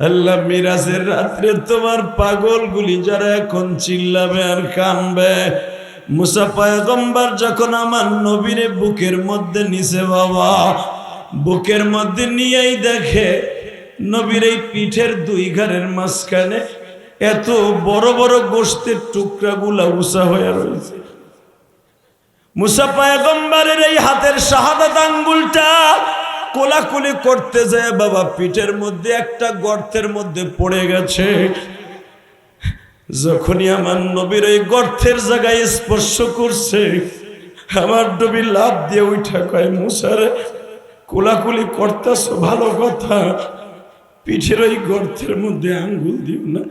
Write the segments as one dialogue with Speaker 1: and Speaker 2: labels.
Speaker 1: আল্লাহ মিরাজের রাত্রে তোমার পাগলগুলি যারা এখন চিল্লাবে আর কানবে, মুসা পয়গম্বর যখন আমার নবীরে বুকের মধ্যে নিছে বাবা, বুকের মধ্যে নিয়েই দেখে নবীর এই পিঠের দুই ঘাড়ের মাঝখানে এত বড় বড় গোশতের টুকরাগুলা উঁচা হয়ে রয়েছে। মুসা পয়গম্বরের এই হাতের শাহাদাত আঙ্গুলটা কোলাকুলি করতে যায় বাবা, পিঠের মধ্যে একটা গর্তের মধ্যে পড়ে গেছে। যখনই আমার নবীর এই গর্তের জায়গায় স্পর্শ করছে, আমার নবী লাফ দিয়ে উঠা কয়, মুসারে কোলাকুলি করতেছ ভালো কথা, পিঠের ওই গর্তের মধ্যে আঙ্গুল দিও না।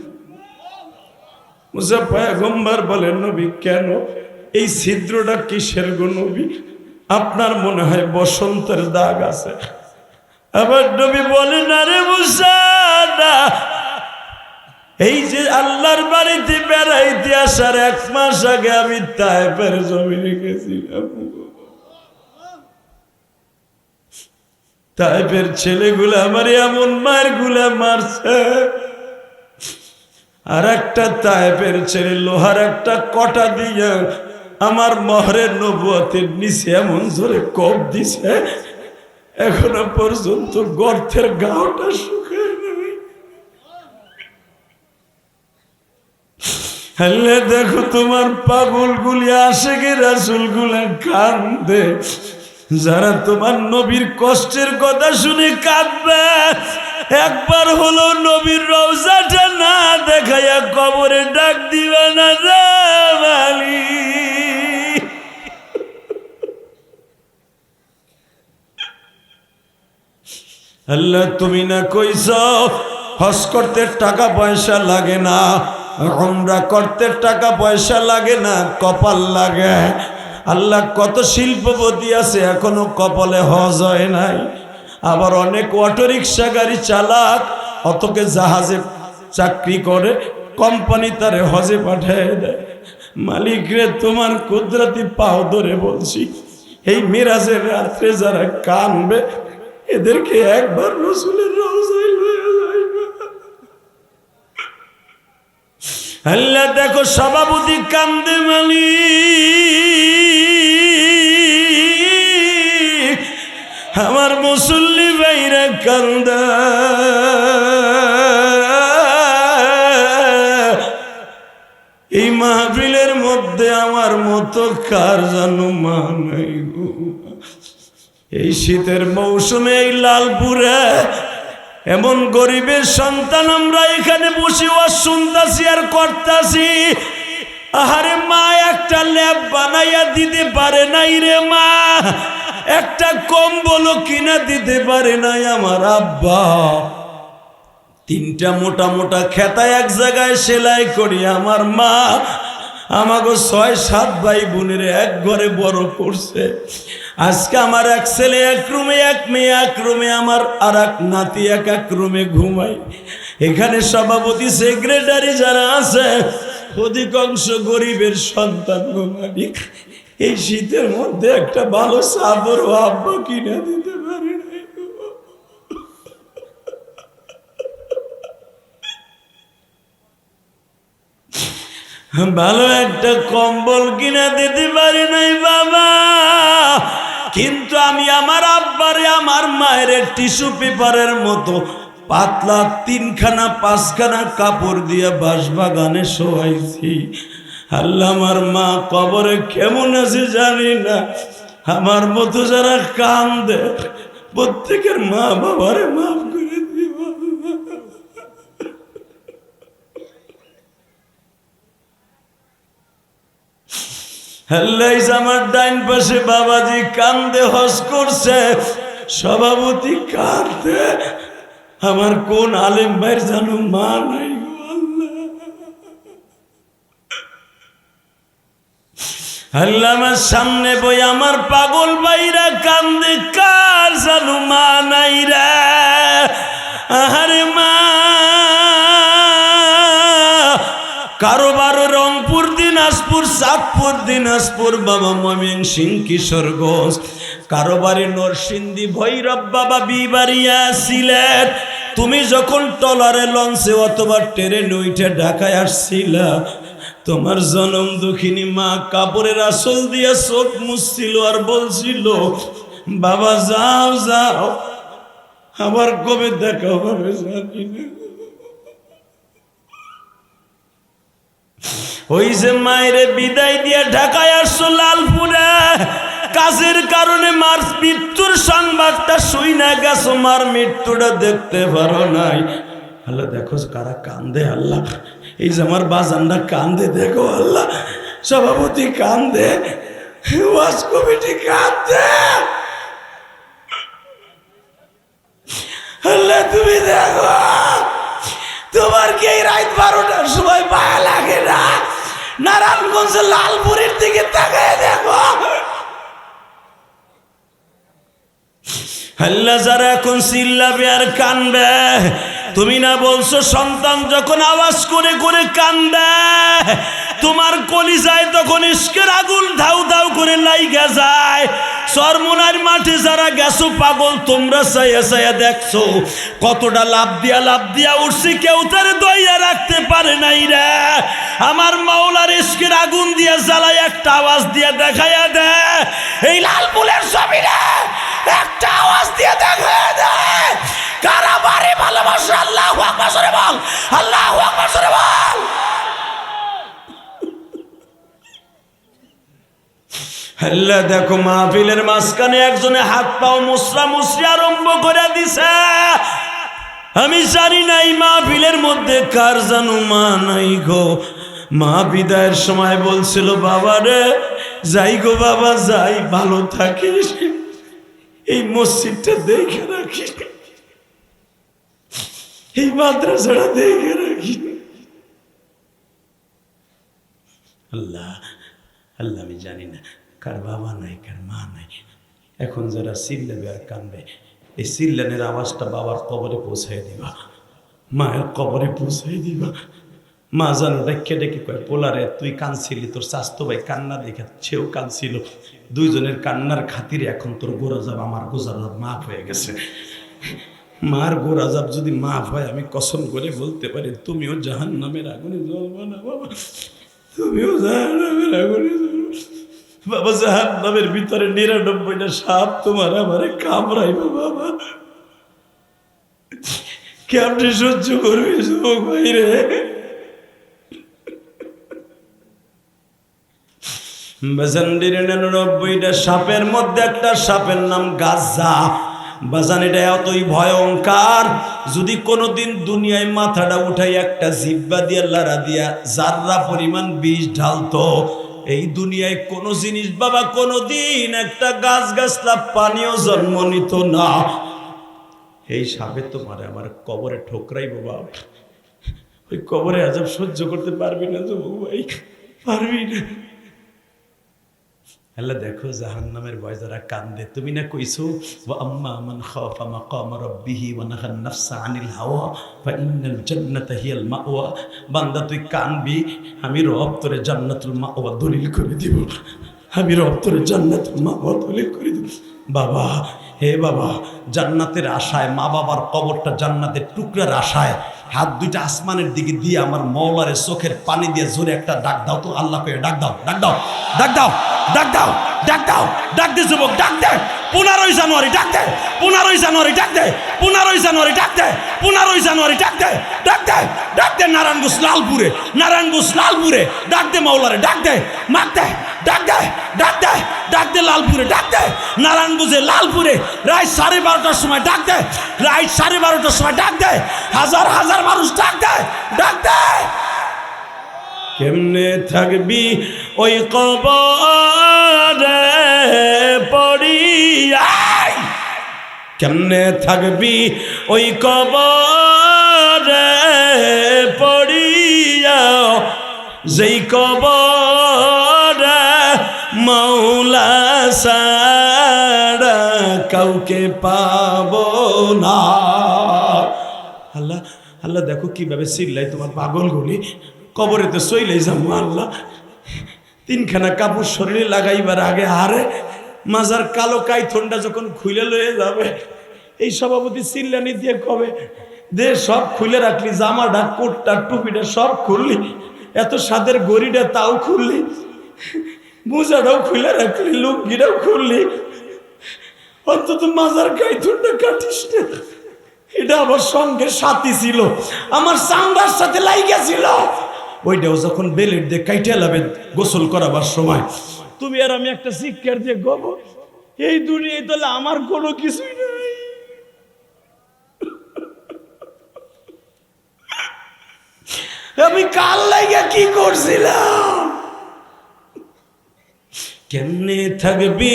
Speaker 1: মুসা পয়গম্বর বলেন, নবী কেন? এই ছিদ্রটা কিসের গো নবী? আপনার মনে হয় বসন্তের দাগ আছে? আবার নবী বলেন, আরে মুসা না, এই যে আল্লাহর বাড়িতে বেড়াইতে আসার 1 মাস আগে আমি তায়েফের জমিনে গেছিলাম। তায়েফের ছেলেগুলা আমার এমন মার গুলা মারছে, আর একটা তায়েফের ছেলে লোহার একটা কটা দিয়ে আমার মহরের নবুয়তের নিচে এমন জোরে কোপ দিছে, এখনো পর্যন্ত গর্তের গাওটা শুকায় নাই। আল্লাহ দেখো তোমার পাগলগুলি আশিকি রাসূলগুলা কান্দে, যারা তোমার নবীর কষ্টের কথা শুনে কাঁদবে, একবার হলো নবীর রওজাটা না দেখাইয়া কবরে ডাক দিবা না রে মালি। আল্লাহ তুমি না কইছ হজ করতে টাকা পয়সা লাগে না, উমরা করতে টাকা পয়সা লাগে না, কপাল লাগে। আল্লাহ কত শিল্পপতি আছে এখনো কপালে হজ হয় নাই। আবার অনেক অটোরিক্সা গাড়ি চালাক, অতকে জাহাজে চাকরি করে, কোম্পানি তারে হজে পাঠিয়ে দেয়। মালিক রে, তোমার কুদরতি পাও ধরে বলছি, এই মিরাজের রাত্রে যারা কানবে এদেরকে একবার রাসূলের রওজায় লয়ে যাইবা। আল্লাহ দেখো সভাপতি কান্দে, মালিক আমার মুসল্লি ভাইরা কান্দা। এই মাহফিলের মধ্যে আমার মতো কার জানো মা নাই গো। এই শীতের মৌসুমে এই লালপুরে এমন গরিবের সন্তান আমরা এখানে বসে ওয়াজ শুনতাছি আর করতাছি। আহারে মা, একটা ল্যাব বানাইয়া দিতে পারে নাই রে মা, একটা কম্বলও কিনা দিতে পারে নাই আমার আব্বা। 3টা মোটা মোটা খেতা এক জায়গায় সেলাই করি আমার মা আমাকে 6-7 ভাই বোনের এক ঘরে বড় করছে। আজকে আমার এক ছেলে এক রুমে, এক মেয়ে এক রুমে, আমার আর এক নাতি এক রুমে ঘুমাই। এখানে সভাপতি সেক্রেটারি যারা আছে অধিকাংশ গরিবের সন্তান গো মালিক। এই শীতের মধ্যে একটা ভালো চাদর আব্বা কিনে দিতে পারে নাই, ভালো একটা কম্বল কিনে দিতে পারি নাই বাবা। কিন্তু আমি আমার আব্বারে আমার মায়ের টিস্যু পেপারের মতো পাতলা 3খানা 5খানা কাপড় দিয়ে বাঁশবাগানে শোয়াইছি। আল্লাহ আমার মা কবরে কেমন আছে জানি না, আমার মতো যারা কান্দে প্রত্যেকের মা বাবারে মাফ করে দিব। আল্লাহ আমার ডাইন পাশে বাবাজি কান্দে, হজ করছে, সভাপতি কান্দে, আমার কোন আলেম ভাইয়ের জানো মা নাই গো আল্লাহ। আল্লাহ আমার সামনে বই আমার পাগল ভাইরা কান্দে, কার জানো মা নাই রে। আহারে মা, কারোবার রংপুর দিনাজপুর, চাঁদপুর দিনাজপুর, বাবা ময়মনসিংহ কিশোরগঞ্জ, কারোবারে নরসিংদী ভৈরব, বাবা বিবাড়িয়া সিলেট, তুমি যখন ট্রলারে লঞ্চে অথবা ট্রেনে উঠে ঢাকায় আসছিলা, তোমার জনম দুঃখিনী মা কাপড়ের আসল দিয়া চোখ মুছছিল আর বলছিল, বাবা যাও যাও, আবার কবে দেখা হবে জানি না। ওই যে মায়েরে বিদায় দিয়ে ঢাকায় আসছো লালপুরে, কাজের কারণে মার মৃত্যুর সংবাদটা শুই না গেছো, মার মৃত্যুটা দেখতে পারো নাই। আল্লাহ দেখো কারা কান্দে, আল্লাহ এই যে আমার বাজানটা কান্দে, দেখো আল্লাহ সভাপতি কান্দে, ওয়াজ কমিটি কান্দে, আল্লাহ তুমি দেখো, তোমার কি এই রাত 12টার সময় পায়া লাগে না? নারায়ণগঞ্জ লালপুরের দিকে তাকায় দেখো, আল্লাহ যারা এখন চিল্লাবে আর কানবে, তুমি না বলছো সন্তান যখন আওয়াজ করে করে কান্দে তোমার কলিজায় তখন ইশকের আগুন ধাউ ধাউ করে লাইগা যায়। চরমোনার মাঠে যারা গেছো পাগল, তোমরা চাইয়া চাইয়া দেখছো কতটা লাভ দিয়া উঠছে, কেউ তার দইয়া রাখতে পারে নাই রে। আমার মাওলার ইশকের আগুন দিয়া জ্বালায় একটা আওয়াজ দিয়া দেখাইয়া দে, এই লালপুরের জমিনে একটা আওয়াজ দিয়ে দেখাইয়া দে কারা বারে ভালোবাসা। আল্লাহু আকবার জোরে বল, আল্লাহু আকবার জোরে বল। আল্লাহ দেখো মাহফিলের মাঝখানে একজনে হাত পাও মুসরা মুসরি আরম্ভ করে দিছে। আমি জানি না এই মাহফিলের মধ্যে কার জানো মা নাই গো। মা বিদায়ের সময় বলছিল, বাবা রে যাই গো বাবা যাই, ভালো থাকিস, এই মসজিদটা দেখে রাখি, এই মাদ্রাসাটা দেখে রাখি। আল্লাহ আল্লাহ আমি জানি না কার বাবা নাই কার মা নাই। এখন যারা চিল্লাবে আর কানবে, এই চিল্লানের আওয়াজটা বাবার কবরে পৌঁছাই দিবা, মায়ের কবরে পৌঁছাই দিবা। মা জানো ডেকে ডেকে কয়, পোলারে তুই কানছিলি, তোর স্বাস্থ্য ভাই কান্না দেখে সেও কানছিল, দুইজনের কান্নার খাতিরে এখন তোর গোরাজাব আমার গোরাজাব মাফ হয়ে গেছে। মার গোরাজাব যদি মাফ হয়, আমি কসম করে বলতে পারি তুমিও জাহান্নামের আগুনে জ্বলবে না বাবা, তুমিও জাহান্নামের আগুনে জ্বলবে বাবা। জাহান্নামের ভিতরে 99টা সাপ তোমার আমারে কামড়াইবে বাবা, কেমনে সহ্য করবি যুবক ভাই রে? বাজানডির 99টা সাপের মধ্যে একটা সাপের নাম গাজা। বাজান এটা এতই ভয়ঙ্কর, যদি কোনোদিন দুনিয়ায় মাথাটা উঠাই একটা জিব্বা দিয়ে লাড়া দিয়া জাররা পরিমাণ বিষ ঢালতো, এই দুনিয়ায় কোন জিনিস বাবা কোনোদিন একটা গাছ গাছলা পানিও জন্ম নিত না। এই সাপে তোমার আমার কবরে ঠোকরাইব বাবা, ওই কবরে আজাব সহ্য করতে পারবি না যুবক ভাই, পারবি না। আল্লাহ দেখো জাহান্নামের ভয় যারা কান্দে, তুমি না কইছো ওয়া আম্মা মান খাফা মাকাম রাব্বিহি ওয়া নাহান নাফসা আনিল হাওয়া ফা ইন্নাল জান্নাতা হিয়াল মাওয়া। বান্দা তুই কানবি, আমি রব তোরে জান্নাতুল মাওয়া দলিল করে দিব, আমি রব তোরে জান্নাতুল মাওয়া দলিল করে দিব। বাবা হে বাবা, জান্নাতের আশায় মা বাবার কবরটা জান্নাতের টুকরার আশায় হাত দুইটা আসমানের দিকে দিয়ে আমার মওলারে চোখের পানি দিয়ে জোরে একটা ডাক দাও তো, আল্লাহ কয়ে ডাক দাও, ডাক দাও, ডাক দাও, ডাক দাও, ডাক দাও, ডাক দে যুবক, ডাক দে। 15ই জানুয়ারি ডাক দে, 15ই জানুয়ারি ডাক দে, 15ই জানুয়ারি ডাক দে, 15ই জানুয়ারি ডাক দে, ডাক দে, ডাক দে। নারায়ণগঞ্জ লালপুরে, নারায়ণগঞ্জ লালপুরে ডাক দে মওলারে, ডাক দে, মাক দে, ডাক দে, ডাক দে, ডাক দে লালপুরে, ডাক দে। নারায়ণগঞ্জে লালপুরে রাত 12:30টার সময় ডাক দে, রাত 12:30টার সময় ডাক দে, হাজার হাজার মানুষ ডাক দে, ডাক দে। কেমনে থাকবি ওই কবরে পড়িয়া, কেমনে থাকবি ওই কবরে পড়িয়া, যেই কবরে মাওলা ছাড়া কাউকে পাবো না। আল্লাহ আল্লাহ দেখো কিভাবে চিল্লাই তোমার পাগলগুলি, কবরেতে চইলেই যাবো আল্লাহ। 3খানা কাপড় শরীরে লাগাইবার আগে আরে মাজার কালো কাইথনটা যখন খুলে লয়ে যাবে, এই সভাপতি চিল্লানি দিয়ে কবে দে সব খুলে রাখলি, জামাটা কোটটা টুপিটা সব খুললি, এত সাদের গড়িটা তাও খুললি, মোজাটাও খুলে রাখলি, লুঙ্গিটাও খুললি, অন্তত মাজার গাইথুনটা কাটিস না। এটা আমার সঙ্গে সাথী ছিল, আমার চামড়ার সাথে লাইগা ছিল, ওইটাও যখন বেলেট দিয়ে কাইটা লাবে গোসল করাবার সময়, তুমি আর আমি একটা শিক্ষার দিয়ে গব, এই দুনিয়ায় তাহলে আমার কোনো কিছুই নাই। আমি কাল লাইগা কি করছিলাম? কেমনে থাকবি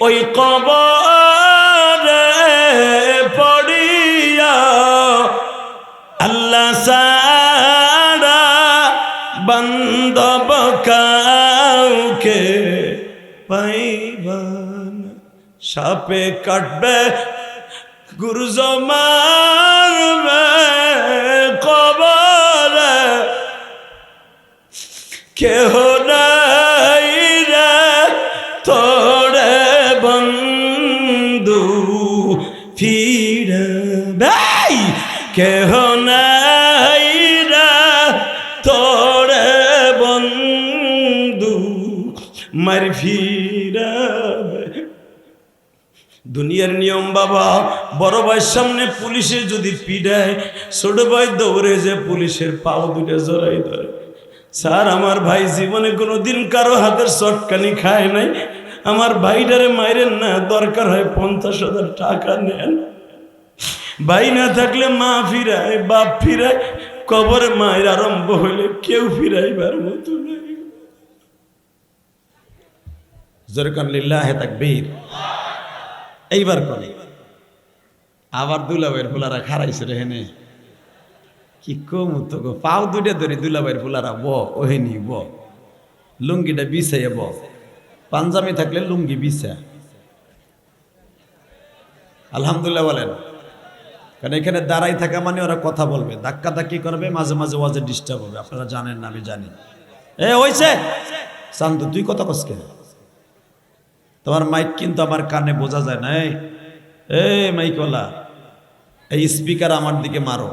Speaker 1: ওই কবরে পড়িয়া, আল্লাহ সারা বান্দব কাউকে পাইবান, সাপে কাটবে গুরুজ মারবে কবরে, কেহ নাই রে তোরে বন্ধু ফিরবে, কেহ নাই রে তোরে বন্ধু মার ফিরবে। দুনিয়ার নিয়ম বাবা, বড় ভাইয়ের সামনে পুলিশে যদি পিড়ায়, ছোট ভাই দৌড়ে যে পুলিশের পাও দুটো জড়াই ধরে। স্যার, আমার ভাই জীবনে কোনোদিন কারো হাতের চটকানি খায় নাই, আমার ভাইটারে মাইরেন না, দরকার হয় 50,000 টাকা নেন। ভাই না থাকলে মা ফিরায়, বাপ ফিরায়, কবরে মায়ের আরম্ভ হইলে কেউ ফিরাইবার মতো নাই। জোরকান লিল্লাহে তাকবীর। এইবার করে আবার দুলাভাইয়ের ফুলারা খারাইছে রে হেনে, কি কম তো গো, পাও দুইটা ধরে দুলাভাইয়ের ফুলারা ওহেনি লুঙ্গিটা বিছাইয়া পাঞ্জাবি থাকলে লুঙ্গি বিছা। আলহামদুলিল্লাহ বলেন, কারণ এখানে দাঁড়াই থাকা মানে ওরা কথা বলবে, ধাক্কা ধাক্কি করবে, মাঝে মাঝে ওয়াজে ডিস্টার্ব হবে। আপনারা জানেন না, আমি জানি। হইছে চান্দু, তুই কথা কসকে, তোমার মাইক কিন্তু আমার কানে বোঝা যায় না। মাইকওয়ালা, এই স্পিকার আমার দিকে মারো,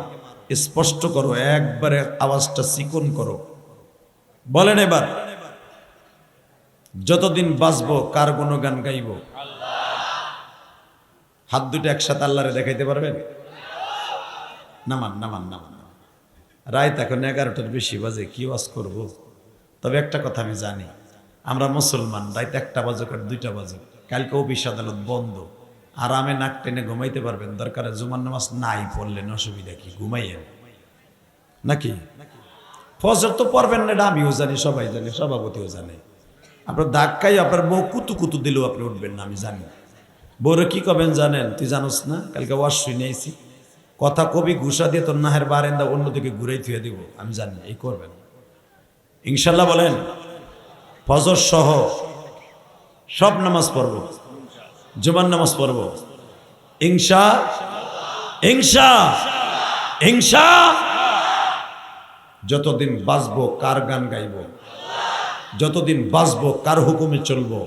Speaker 1: স্পষ্ট করো, একবারে আওয়াজটা চিকন করো। বলেন এবার, যতদিন বাঁচবো কার গুণগান গাইব? হাত দুটো একসাথে আল্লাহরে দেখাইতে পারবেন? নামান নামান নামান। রাত এখন 11টার বেশি বাজে, কি ওয়াজ করব? তবে একটা কথা আমি জানি, আমরা মুসলমান, রাত 1টা বাজুক আর 2টা বাজুক, কালকে অফিস আদালত বন্ধ, আরামে নাক টেনে ঘুমাইতে পারবেন। দরকারে জুমার নামাজ নাই পড়লেন, অসুবিধা কি? ঘুমাইয়েন নাকি? ফজর তো পড়বেন না, এটা আমিও জানি, সবাই জানে, সভাপতিও জানে। আপনার ধাক্কাই আপনার বউ কুতু কুতু দিলেও আপনি উঠবেন না, আমি জানি। বউরে কি করবেন জানেন? তুই জানোস না, কালকে ওয়াজ শুনে আইছি, কথা কবি ঘুষা দিয়ে তোর নাহের বারেন্দা অন্যদিকে ঘুরাই থুয়ে দিব, আমি জানি। এই করবেন ইনশাল্লাহ। বলেন, ফজর সহ সব নামাজ পড়ব, জুমার নামাজ পড়ব ইনশা ইনশা ইনশা। যতদিন বাঁচবো কার গান গাইব, যতদিন বাঁচবো কার হুকুমে চলবো,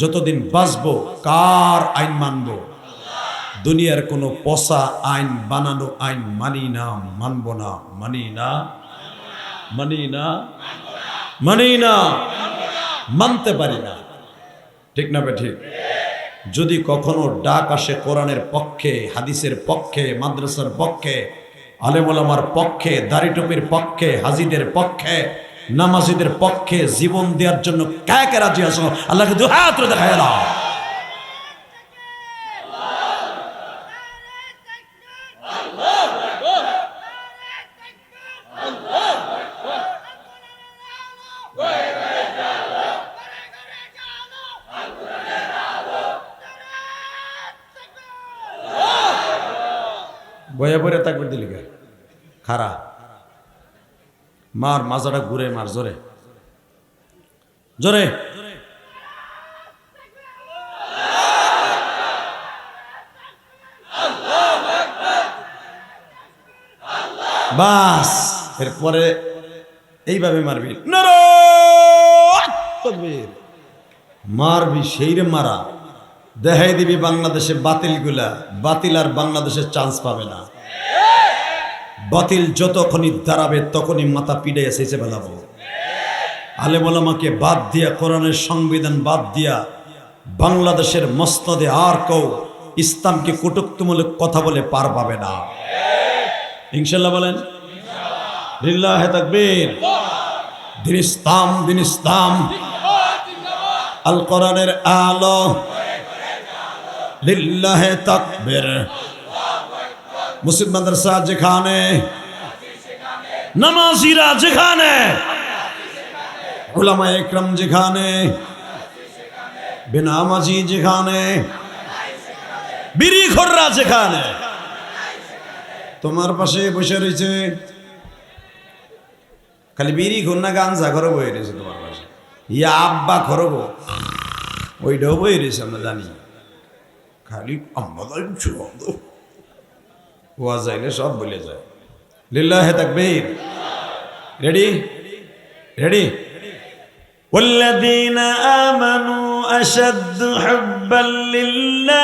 Speaker 1: যতদিন বাঁচবো কার আইন মানব। দুনিয়ার কোনো পচা আইন, বানানো আইন মানি না, মানব না, মানি না, মানি না, মানি না, মানতে পারি না। ঠিক না বে ঠিক? যদি কখনো ডাক আসে কোরআনের পক্ষে, হাদিসের পক্ষে, মাদ্রাসার পক্ষে, আলেম ওলামার পক্ষে, দাড়ি টুপির পক্ষে, হাজিদের পক্ষে, নামাজিদের পক্ষে জীবন দেওয়ার জন্য কে কে রাজি আছো? আল্লাহকে দুই হাত তুলে দেখায় দাও। বয়ে বয়ে থাকবে দিলি গে খারা মার, মাজাটা ঘুরে মার, জোরে জোরে। বাস, এরপরে এইভাবে মারবি, মারবি, সেই রে মারা দেখাই দিবি বাংলাদেশে বাতিল গুলা, বাতিল আর বাংলাদেশের চান্স পাবে না। বাতিল যতক্ষণই দাঁড়াবে তখনই মাথা পিড়ে এসেছে বেলাবো। আলেম ওলামাকে বাদ দিয়া, কোরআনের সংবিধান বাদ দিয়া বাংলাদেশের মসনদে আর কেউ ইসলামকে কটুক্তিমূলক কথা বলে পার পাবে না। ইনশাআল্লাহ বলেন লিল্লাহে তাকবীর। দিন ইসলাম, দিন ইসলাম, আল কোরআনের আলো, লিল্লাহে তাকবীর। মুসলিম মাদ্রাসা যেখানে, নামাজিরা যেখানে, উলামায়ে ইকরাম যেখানে, বেনামাজি যেখানে, বিড়ি খোররা যেখানে, তোমার পাশে বসে রয়েছে খালি বিড়ি খোর না গাঞ্জা ঘরে বয়ে রয়েছে তোমার পাশে, ইয়া আব্বা খরব ওইটাও বয়ে রয়েছে, আমরা জানি। খালি আমাদের সুগন্ধ ওয়া যাইলে সব বলে যায়। লিল্লাহে তাকবীর। Ready ready. والذين آمنوا أشد حبا لله।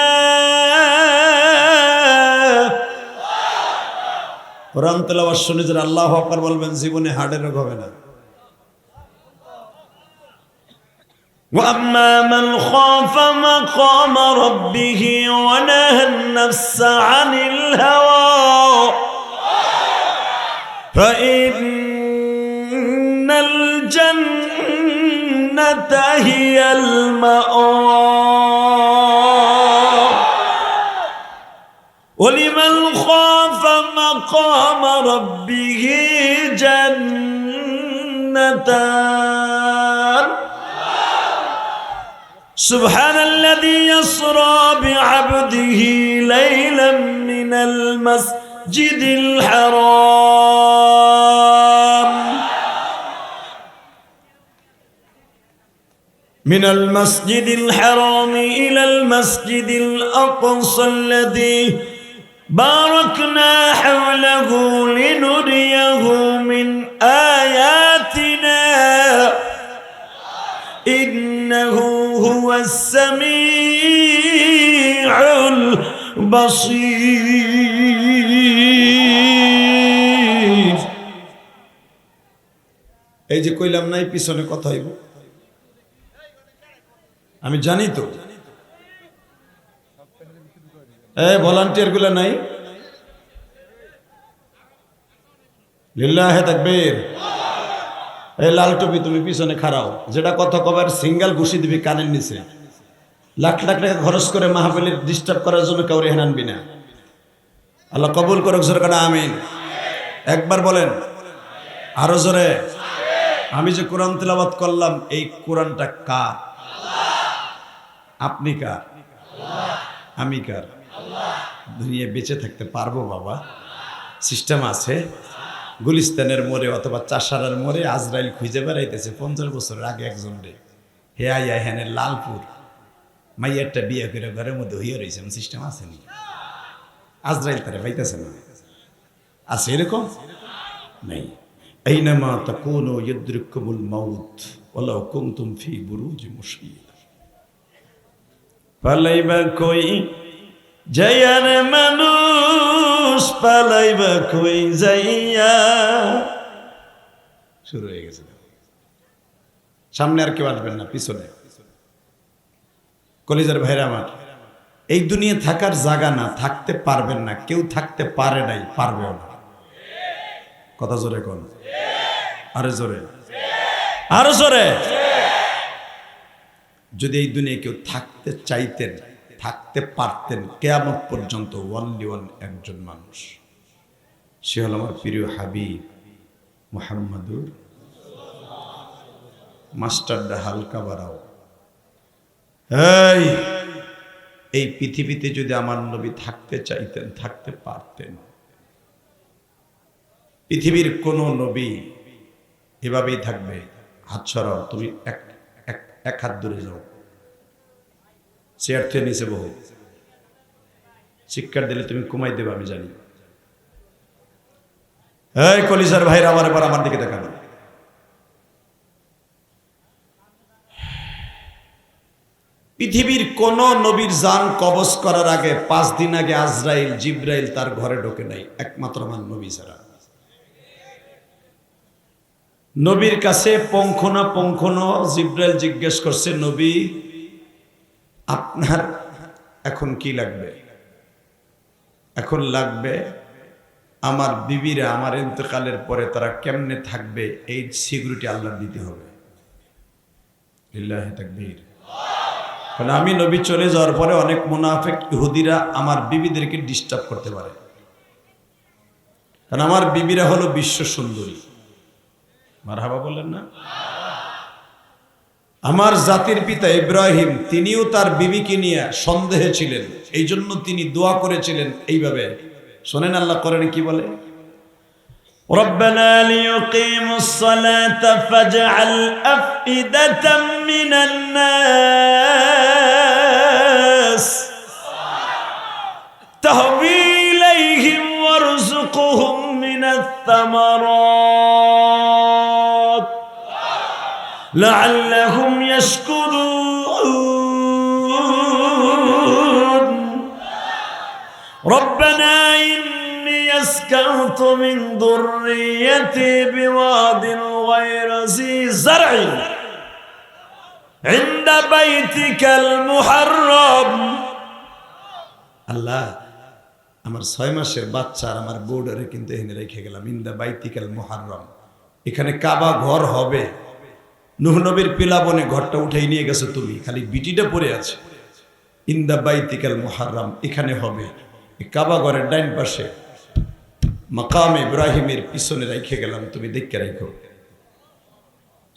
Speaker 1: কোরআন তেলাওয়াত শুনে যারা আল্লাহু আকবার বলবেন জীবনে হার্টের রোগ হবে না। وأما من خاف مقام ربه ونهى النفس عن الهوى فإن الجنة هي المأوى ولمن خاف مقام ربه جنتان سبحان الذي يسرى بعبده ليلا من المسجد الحرام إلى المسجد الأقصى الذي باركنا حوله لنريه من آياتنا إنه هو السميع البصير। এই যে কইলাম নাই পিছনে কথা হইব, আমি জানি তো। ভলান্টিয়ার গুলা নাই। লিল্লাহে তাকবীর। এই লাল টুপি তুমি পিছনে খাড়াও, যেটা কথা কবার সিঙ্গেল ঘুষি দিবি কানের নিচে। লাখ লাখ টাকা খরচ করে মাহফিলের ডিস্টার্ব করার জন্য কাউরে হেন আনবি না। আল্লাহ কবুল করুক সরকার, আমিন। একবার বলেন আরো জোরে। আমি যে কোরআন তেলাওয়াত করলাম, এই কোরআনটা কার? আপনি কার? আমি কার? দুনিয়া বেঁচে থাকতে পারবো বাবা? সিস্টেম আছে। গুলিস্তানের মোড়ে অথবা চাষারার মোড়ে আজরাইল খুঁজে বেড়াইতেছে 50 বছর আগে একজন রে। হে আইয়া হেনে লালপুর মাইয়ারটা বিয়ে করে ঘরের মধ্যে হইয়া রয়েছে, সিস্টেম আছে নি? আজরাইল তারা পাইতেছে না, আছে এরকম নেই। আইনামা তাকুনু ইউদরিকুমুল মাউত ওয়ালাউ কুনতুম ফি বুরুজিন মুশাইয়্যাদা। পালাইবা কই জয়ার মানুষ, পালাইবা কই যাইয়া। শুরু হয়ে গেছে। সামনে আর কেউ আসবেন না, পিছনে। কলিজার ভাইরা আমার, এই দুনিয়া থাকার জায়গা না, থাকতে পারবেন না। কেউ থাকতে পারে নাই, পারবেও না। কথা জোরে কোন, আরে জোরে, আরো জোরে। যদি এই দুনিয়ায় কেউ থাকতে চাইতেন, থাকতে পারতেন কিয়ামত পর্যন্ত, ওয়ানলি ওয়ান একজন মানুষ, সে হল আমার প্রিয় হাবিব মুহাম্মাদুর। মাস্টারটা হালকা বাড়াও। এই পৃথিবীতে যদি আমার নবী থাকতে চাইতেন, থাকতে পারতেন। পৃথিবীর কোন নবী এভাবেই থাকবে? হাত সরাও, তুমি এক হাত দূরে যাও, চেয়ার থেকে নিচে বহু। শিক্ষার দিলে তুমি কমাই দেবে, আমি জানি। এই কলিজার ভাইরা আমার, এবার আমার দিকে দেখানো। পৃথিবীর কোন নবীর জান কবজ করার আগে 5 দিন আগে আজরাইল জিব্রাইল তার ঘরে ঢোকে নাই, একমাত্র আমার নবী ছাড়া। নবীর কাছে পঙ্খ জিব্রাইল জিজ্ঞেস করছে, নবী আপনার এখন কি লাগবে? এখন লাগবে আমার বিবিরা আমার ইন্তেকালের পরে তারা কেমনে থাকবে এই সিকিউরিটি আল্লাহ দিতে হবে। লিল্লাহি তাকবীর। কারণ আমি নবী চলে যাওয়ার পরে অনেক মুনাফিক ইহুদিরা আমার বিবিদেরকে ডিস্টার্ব করতে পারে, কারণ আমার বিবিরা হলো বিশ্ব সুন্দরী। মারহাবা বললেন না? আমার জাতির পিতা ইব্রাহিম তিনিও তার বিবিকে নিয়ে সন্দেহে ছিলেন, এই জন্য তিনি দোয়া করেছিলেন এইভাবে। শোনেন আল্লাহ কোরআনে কি বলে, রব্বানা লিয়ুকিমুস সালাতা ফাজআল আফইদাতাম মিনান নাস তাহবি ইলাইহিম ওয়ারযুকহুম মিনাত তামারাত লাআল্লাহুম ইয়াশকুরুন রব্বানা ইন্নী আসকানতু মিন যুররিয়্যাতি বিওয়াদিন গায়রি যী যার'ইন ইনদা বাইতিকাল মুহাররাম। আল্লাহ, আমার 6 মাসের বাচ্চা আর আমার বউডারে কিন্তু এখানে রেখে গেলাম, ইনদা বাইতিকাল মুহাররাম। এখানে কাবা ঘর হবে, নূহ নবীর পিলাবনে ঘরটা উঠাই নিয়ে গেছে তুমি, খালি বিটিটা পড়ে আছে। ইনদা বাইতিকাল মুহাররাম এখানে হবে, কাবা ঘরের ডাইন পাশে মাকাম ইব্রাহিমের পিছনে রেখে গেলাম, তুমি দেখে রাখো।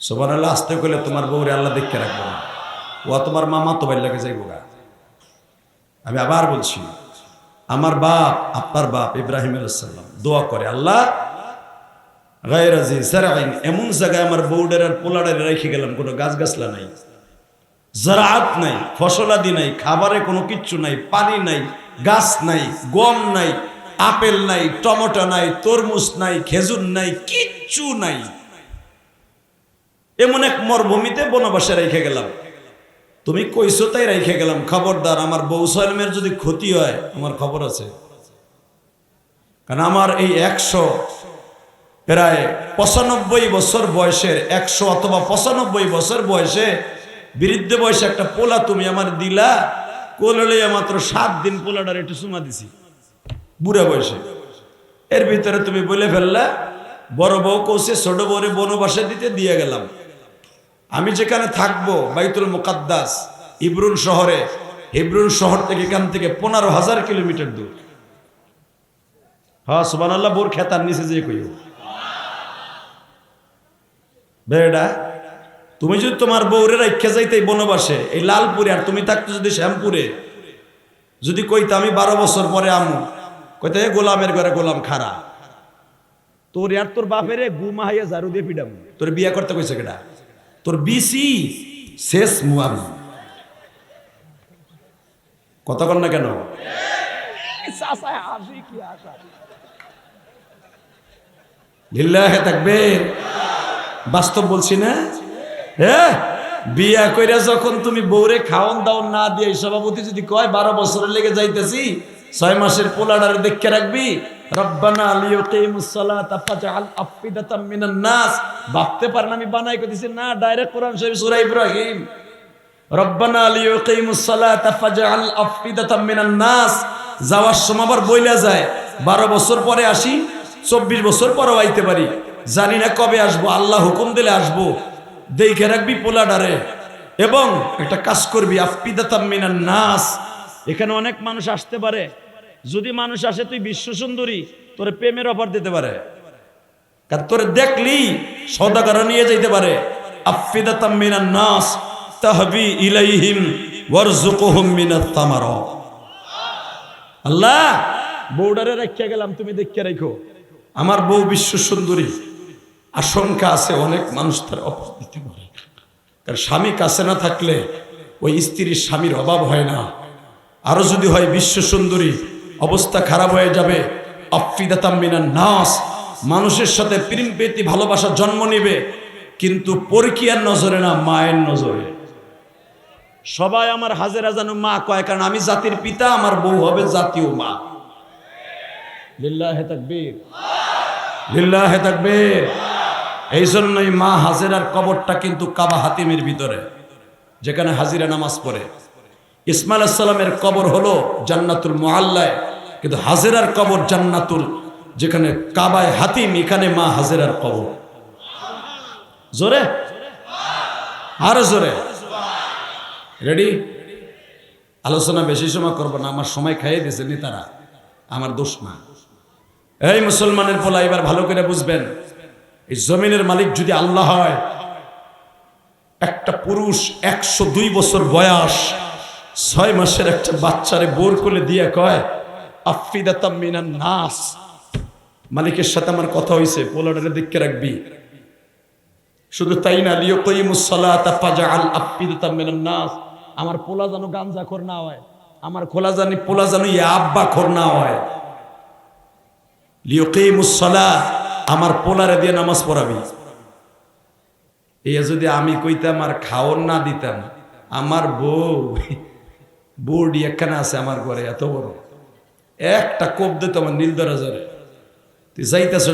Speaker 1: সুবহানাল্লাহ। আসতে কইলে তোমার বউরে আল্লাহ দেখে রাখবো না, ও তোমার মামা তো বাইর লাগে যাইব গা। আমি আবার বলছি, আমার বাপ আপনার বাপ ইব্রাহিম আলাইহিস সালাম দোয়া করে, আল্লাহ গায়রি যী যার'ইন, এমন জায়গায় আমার বউডার আর পোলাডারে রেখে গেলাম, কোনো গাছ গাছলা নাই, জারাত নাই, ফসলাদি নাই, খাবারে কোনো কিচ্ছু নাই, পানি নাই, গাছ নাই, গম নাই, আপেল নাই, টমেটো নাই, তরমুজ নাই, খেজুর নাই, কিচ্ছু নাই, এমন এক মরুভূমিতে বনবাসে রেখে গেলাম। তুমি কইছো তাই রেখে গেলাম, খবরদার আমার বউ সালমের যদি ক্ষতি হয় আমার খবর আছে। কারণ আমার এই 100 প্রায় 95 বছর বয়সের 100 অথবা 95 বছর বয়সে বৃদ্ধ বয়সে একটা পোলা তুমি আমার দিলা, কোলে লইয়া মাত্র 7 দিন পোলাটার একটু চুমা দিছি বুড়া বয়সে। এর ভিতরে তুমি বলে ফেললা বড় বউ কৌশে ছোট বউরে বনবাসে দিতে দিয়ে গেলাম। আমি যেখানে থাকবো বাইতুল মুকাদ্দাস ইব্রুন শহরে, ইব্রুন শহর থেকে এখান থেকে 15,000 কিলোমিটার দূর। হ্যাঁ সুবহানাল্লাহ। বোর খেতার নিচে যে কইও বেড়া, তুমি যদি তোমার বউরে রাইখা যাইতে বনবাসে এই লালপুরে, আর তুমি থাকতো যদি শ্যামপুরে, যদি কইতা আমি 12 বছর পরে আমু, কইতে গোলামের ঘরে গোলাম খারা, তোর আর তোর বাপেরে গুমাহাইয়া ঝাড়ু দিয়ে পিডাম। তোর বিয়া করতে কইছে কেডা? তোর বিসি শেষ মুয়াম। কথা কন না কেন? লিল্লাহি তাকবীর। বাস্তব বলছি না? হ্যাঁ, বিয়া কইরা যখন তুমি বউরে খাওন দাওন না দিয়ে সভাপতি যদি কয় 12 বছরের লেগে যাইতেছি, 6 মাসের পোলাডারে দেখে রাখবি, রব্বানা লিয়ুকিমুস সালাতা ফাজআল আফইদাতাম মিনান নাস, ভাবতে পারেন আমি বানাই কইতেছি না, ডাইরেক্ট কোরআন শরীফ সূরা ইব্রাহিম, রব্বানা লিয়ুকিমুস সালাতা ফাজআল আফইদাতাম মিনান নাস। যাওয়ার সময় আবার বইলা যায় 12 বছর পরে আসি, 24 বছর পরেও আইতে পারি, জানি না কবে আসবো, আল্লাহ হুকুম দিলে আসবো, দেখে রাখবি পোলাডারে। এবং একটা কাজ করবি, আফইদাতাম মিনান নাস, এখানে অনেক মানুষ আসতে পারে, যদি মানুষ আসে তুই বিশ্ব সুন্দরী, তোরে প্রেমের অফার দিতে পারে, কারণ তোরে দেখলি সওদাগর নিয়ে যাইতে পারে। আফইদাতাম মিনান নাস তাহবি ইলাইহিম ওয়ারযুকহুম মিনাত তামারাত। আল্লাহ বউডারে রাখিয়া গেলাম, তুমি দেখে রাখো। আমার বউ বিশ্ব সুন্দরী, আশঙ্কা আছে অনেক মানুষ তার অফার দিতে পারে, কারণ স্বামী কাছে না থাকলে ওই স্ত্রীর স্বামীর অভাব হয় না, আরো যদি হয় বিশ্ব সুন্দরী অবস্থা খারাপ হয়ে যাবে। আফইদাতাম মিনান নাস, মানুষের সাথে প্রেম প্রীতি ভালোবাসা জন্ম নেবে, কিন্তু পরকীয়ার নজরে না, মায়ের নজরে। সবাই আমার হাজেরা জানু মা কয়, কারণ আমি জাতির পিতা, আমার বউ হবে জাতীয় মা। লিল্লাহি তাকবীর, লিল্লাহি তাকবীর। এই জন্যই মা হাজেরার কবরটা কিন্তু কাবা হাতিমের ভিতরে, যেখানে হাজিরা নামাজ পড়ে। ইসমাইল আলাইহিস সালামের কবর হলো জান্নাতুল মুআল্লায়, কিন্তু হাজেরার কবর জান্নাতুল, যেখানে কাবায় হাতিম, এখানে মা হাজেরার কবর। জোরে, আরো জোরে। রেডি? আলোচনা বেশি সময় করবো না, আমার সময় খাইয়ে দিয়েছে নেতারা, আমার দোষ না। এই মুসলমানের পোলা, এবার ভালো করে বুঝবেন, এই জমিনের মালিক যদি আল্লাহ হয়, একটা পুরুষ 102 বছর বয়স 6 মাসের একটা বাচ্চারে বোর করে দিয়ে কয় আফিদাতাম মিনান নাস, মালিকের সাথে আমার কথা হয়েছে, পোলাটারে দেখে রাখবি। শুধু তাই না, লিয়াকিমুস সালাতা ফাজআল আফিদাতাম মিনান নাস, আমার পোলা যেন গাঞ্জাখোর না হয়, আমার পোলা যেন ইয়াব্বাখোর না হয়। লিয়াকিমুস সালাত, আমার পোলারে দিয়ে নামাজ পড়াবি। এই যদি আমি কইতাম আর খাওয়ার না দিতাম, আমার বউডি একখানা আছে আমার ঘরে, এত বড় একটা কোপ দিত আমার নীলদরাজারে। তুই যাইতেছ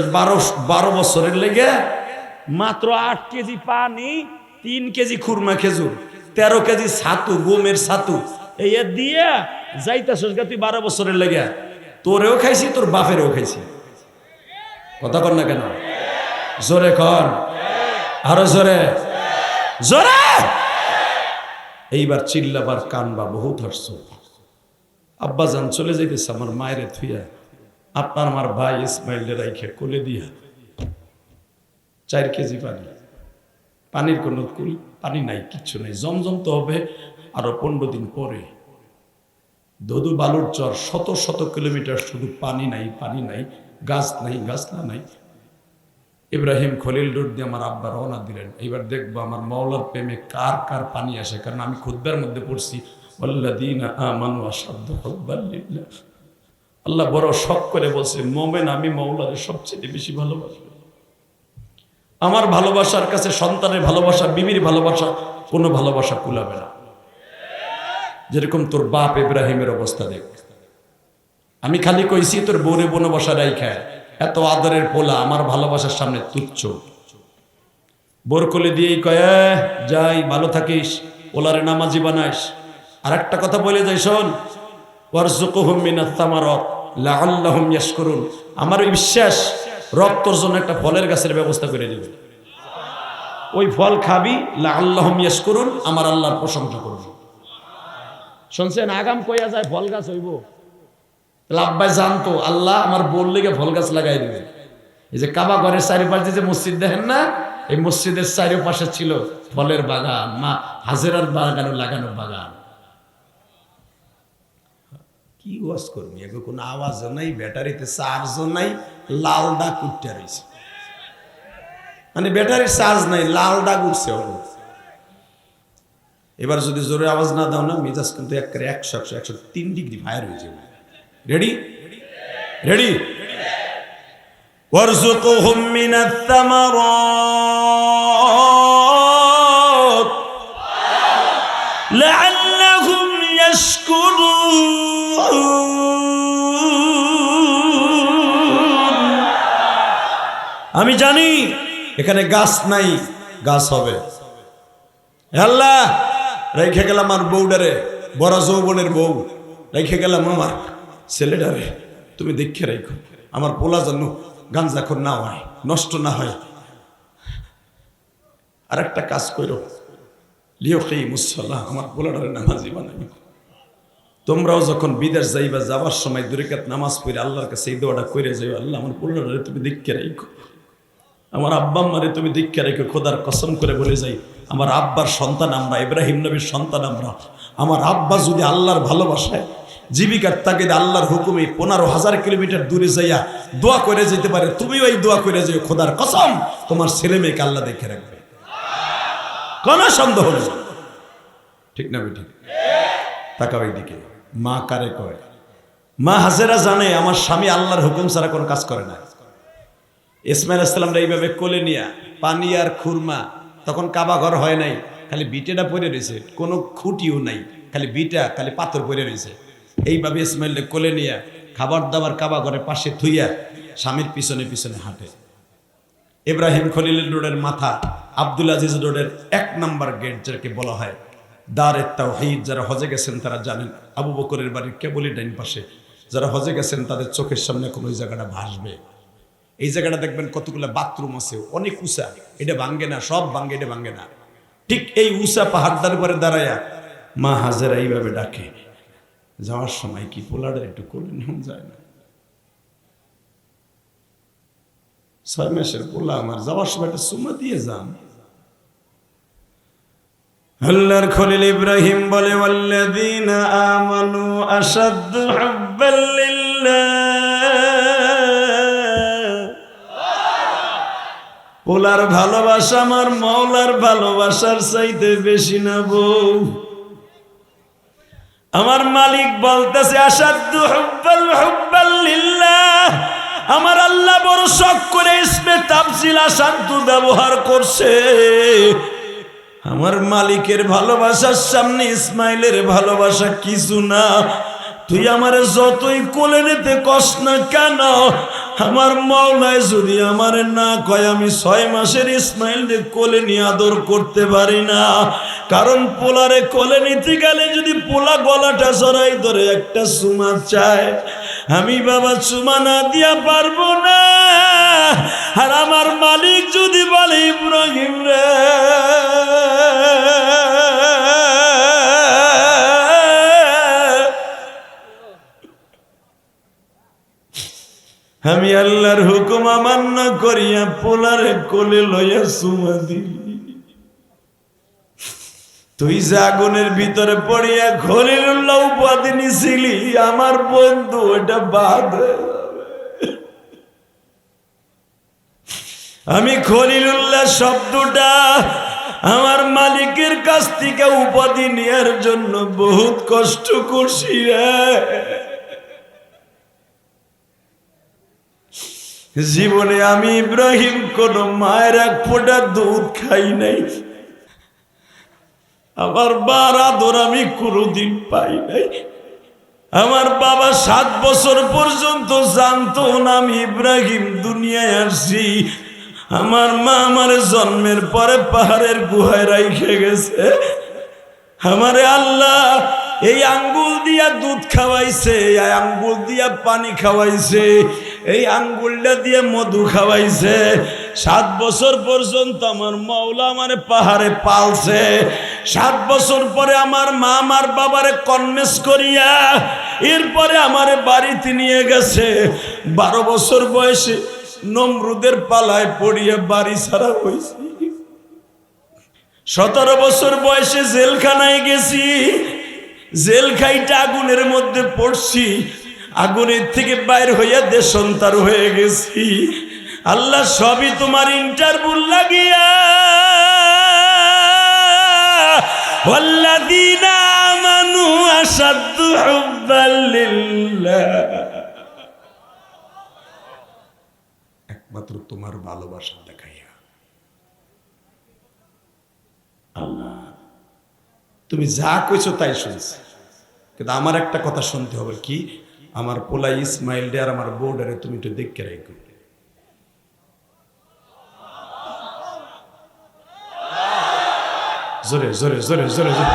Speaker 1: 12 বছরের লেগে মাত্র 8 কেজি পানি, 3 কেজি খুরমা খেজুর, 13 কেজি ছাতু, গমের ছাতু, এই দিয়ে যাইতেছ তুই 12 বছরের লেগে। তোরেও খাইছি, তোর বাপেরও খাইছি। কথা কর না কেন? জোরে কর, আরো জোরে, জোরে। এইবার চিল্লাবার কানবা, বহুত হাসছো। আব্বা জান চলে যাইতেছে আমার মায়ের থুইয়া, আপনার আমার ভাই ইসমাইলের রাইখে কোলে দিয়া 4 কেজি পানি, পানির কোনো পানি নাই, কিচ্ছু নাই। জমজম তো হবে আরো 15 দিন পরে। ধধু বালুর চর, শত শত কিলোমিটার, শুধু পানি নাই, পানি নাই, গাছ নাই, গাছলা নাই। ইব্রাহিম খলিল রোড দিয়ে আমার আব্বা রওনা দিলেন। এইবার দেখবো আমার মাওলার প্রেমে কার কার পানি আসে, কারণ আমি খুতবার মধ্যে পড়ছি ওয়াল্লাযীনা আমানু আশাদ্দু হুব্বান লিল্লাহ। আল্লাহ বড় শখ করে বলছে, মোমেন আমি মাওলারে সবচেয়ে বেশি ভালোবাসি। আমার ভালোবাসার কাছে সন্তানের ভালোবাসা, বিবির ভালোবাসা, কোনো ভালোবাসা কুলাবে না। যেরকম তোর বাপ ইব্রাহিমের অবস্থা দেখ। আমি খালি কইছি তোর বউরে বনবাসা রাইখায়, এত আদরের পোলা আমার ভালোবাসার সামনে তুচ্ছ। বোর কোলে দিয়েই কয় যাই, ভালো থাকিস, পোলারে নামাজি বানাইস। আর একটা কথা বলে যাই, শোন, ওয়ারযুকহুম মিনাস সামারাত লাআল্লাহুম ইয়াশকুরুন। আমার বিশ্বাস রব তোর জন্য একটা ফলের গাছের ব্যবস্থা করে দিবে, ওই ফল খাবি, লাআল্লাহুম ইয়াশকুরুন, আমার আল্লাহর প্রশংসা করবি। শুনছেন, আগাম কইয়া যায় ফল গাছ হইব। লাব্বাই জানতো আল্লাহ আমার বললে ফল গাছ লাগাই দিবে। এই যে কাবা ঘরের চারিপাশে যে মসজিদ দেখেন না, এই মসজিদের চারিপাশে ছিল ফলের বাগান, মা হাজেরার বাগানও লাগানো বাগান। কি ওয়াজ করবি, এগুলো কোনো আওয়াজও নাই, ব্যাটারিতে চার্জও নাই, লাল দাগ উঠতে রয়েছে। মানে ব্যাটারির চার্জ নাই, লাল দাগ উঠছে। এবার যদি জোরে আওয়াজ না দাও না, মেজাজ কিন্তু একেবারে 103 ডিগ্রি ফায়ার হয়ে যাবে। রেডি? রেডি? ওয়ারযুকহুম মিনাস সামারাত লাআল্লাহুম ইয়াশকুরুন। আমি জানি এখানে গাছ নাই, গাছ হবে। আল্লাহ রেখে গেলাম আমার বউডারে, বড় যৌবনের বউ রেখে গেলাম আমার ছেলেটারে, তুমি দেখে রেখো, আমার পোলা যেন গাঞ্জাখোর না হয়, নষ্ট না হয়। আর একটা কাজ করো, লিয়াকিমুস সালাহ, আমার পোলাটারে নামাজি বানাবি। তোমরাও যখন বিদেশ যাইবা, যাবার সময় 2 রাকাত নামাজ পড়ে আল্লাহর কাছে এই দোয়াটা করে যাইও, আল্লাহ আমার পোলাটারে তুমি দেখে রেখো, আমার আব্বা আম্মারে তুমি দীক্ষা রেখে। খোদার কসম করে বলে যাই, আমার আব্বার সন্তান আমরা, ইব্রাহিম নবীর সন্তান আমরা। আমার আব্বা যদি আল্লাহর ভালোবাসায়, জীবিকার তাগিদে, আল্লাহর হুকুমে 15,000 কিলোমিটার দূরে যাইয়া দোয়া করে যেতে পারে, তুমিও এই দোয়া করে যাও, খোদার কসম তোমার ছেলে মেয়েকে আল্লাহ দেখে রাখবে, কোন সন্দেহ নেই। ঠিক না বেঠিক? তাকাও এইদিকে। মা কারে কয়? মা হাজেরা জানে আমার স্বামী আল্লাহর হুকুম ছাড়া কোনো কাজ করে না। ইসমাইল আলাইহিস সালামরা এইভাবে কোলে নিয়া, পানি আর খুরমা, তখন কাবা ঘর হয় নাই, খালি বিটেটা পড়ে রয়েছে, কোনো খুঁটিও নাই, খালি বিটা, খালি পাথর পড়ে রয়েছে। এইভাবে ইসমাইলকে কোলে নিয়া খাবার দাবার কাবা ঘরের পাশে থুইয়া স্বামীর পিছনে পিছনে হাঁটে। ইব্রাহিম খলিল রোডের মাথা আব্দুল আজিজ রোডের 1 নম্বর গেট, যাকে বলা হয় দারে তাওহীদ। যারা হজে গেছেন তারা জানেন, আবু বকরের বাড়ির কেবলই ডাইন পাশে। যারা হজে গেছেন তাদের চোখের সামনে এখন ওই জায়গাটা ভাসবে। এই জায়গাটা দেখবেন কতগুলো বাথরুম আছে, অনেক উঁচা, এটা ভাঙ্গে না, সব ভাঙ্গে, এটা ভাঙ্গে না। ঠিক এই উঁচা পাহাড়টার উপরে দাঁড়ায়া মা হাজেরা এইভাবে ডাকে। যাওয়ার সময় কি পোলারের একটু কোলে নেওয়া যায় না? 6 মাসের পোলা আমার, যাওয়ার সময় একটা চুমা দিয়ে যান। আল্লাহর খলিল ইব্রাহিম বলে, ওয়াল্লাযীনা আমানু আশাদ্দু হুব্বাল লিল্লাহ। পোলার ভালোবাসা আমার মওলার ভালোবাসার চাইতে বেশি না বউ। আমার মালিক বলতেছে আশাদ্দু হুব্বাল লিল্লাহ। আমার আল্লাহ বড় শখ করে ইসমে তাফসীল আশাদ্দু ব্যবহার করছে। আমার মালিকের ভালোবাসার সামনে ইসমাইলের ভালোবাসা কিছু না। তুই আমারে যতই কোলে নিতে কস না কেন, আমার মওলায় যদি আমারে না কয়, আমি 6 মাসের ইসমাইলকে কোলে নিয়ে আদর করতে পারি না। কারণ পোলারে কোলে নিতে গেলে যদি পোলা গলাটা জড়াই ধরে একটা চুমা চায়, আমি বাবা চুমা না দিয়া পারবো না। আর আমার মালিক যদি বলে ইব্রাহিম রে, আমি আল্লাহর হুকুম অমান্য করিয়া পোলারে কোলে লইয়া চুমা দিই, তুই যে আগুনের ভিতরে পড়িয়া খলিলুল্লাহ উপাধি নিছিলি, আমার বন্ধু ওটা বাদ হয়ে যাবে। আমি খলিলুল্লাহ শব্দটা আমার মালিকের কাছ থেকে উপাধি নেওয়ার জন্য বহুত কষ্ট করছি রে। জীবনে আমি ইব্রাহিম কোন মায়ের 1 ফোঁটা দুধ খাই নাই। আমার বার আদর আমি কোনোদিন পাই নাই। আমার বাবা 7 বছর পর্যন্ত জানতো না আমি ইব্রাহিম দুনিয়ায় আসছি। আমার মা আমার জন্মের পরে পাহাড়ের গুহায় রাইখে গেছে। আমারে আল্লাহ এই আঙ্গুল দিয়া দুধ খাওয়াইছে, এই আঙ্গুল দিয়া পানি খাওয়াইছে, এই আঙ্গুলটা দিয়ে মধু খাওয়াইছে। 7 বছর পর্যন্ত আমার মওলা আমারে পাহাড়ে পালছে। 7 বছর পরে আমার মা আমার বাবারে কনমেস করিয়া এরপরে আমারে বাড়িতে নিয়ে গেছে। 12 বছর বয়সে নমরুদের পালায় পড়িয়া বাড়ি ছাড়া হয়েছি। 17 বছর বয়সে জেলখানায় গেছি। জেল খাইটা আগুনের মধ্যে পড়ছি, আগুনের থেকে বাইর হইয়া দেশান্তর হয়ে গেছি। আল্লাহ সবই তোমার ইন্টারভিউ লাগিয়া। ওয়াল্লাযীনা আমানু আশাদ্দু হুব্বাল লিল্লাহ। একমাত্র তোমার ভালোবাসা দেখাইয়া। আল্লাহ তুমি যা কইছো তাই শুনছি, কিন্তু আমার একটা কথা শুনতে হবে। কি? আমার পোলা ইসমাইল ডে আর আমার বউডারে তুমি একটু দেখে রাখো। জোরে জোরে জোরে জোরে জোরে।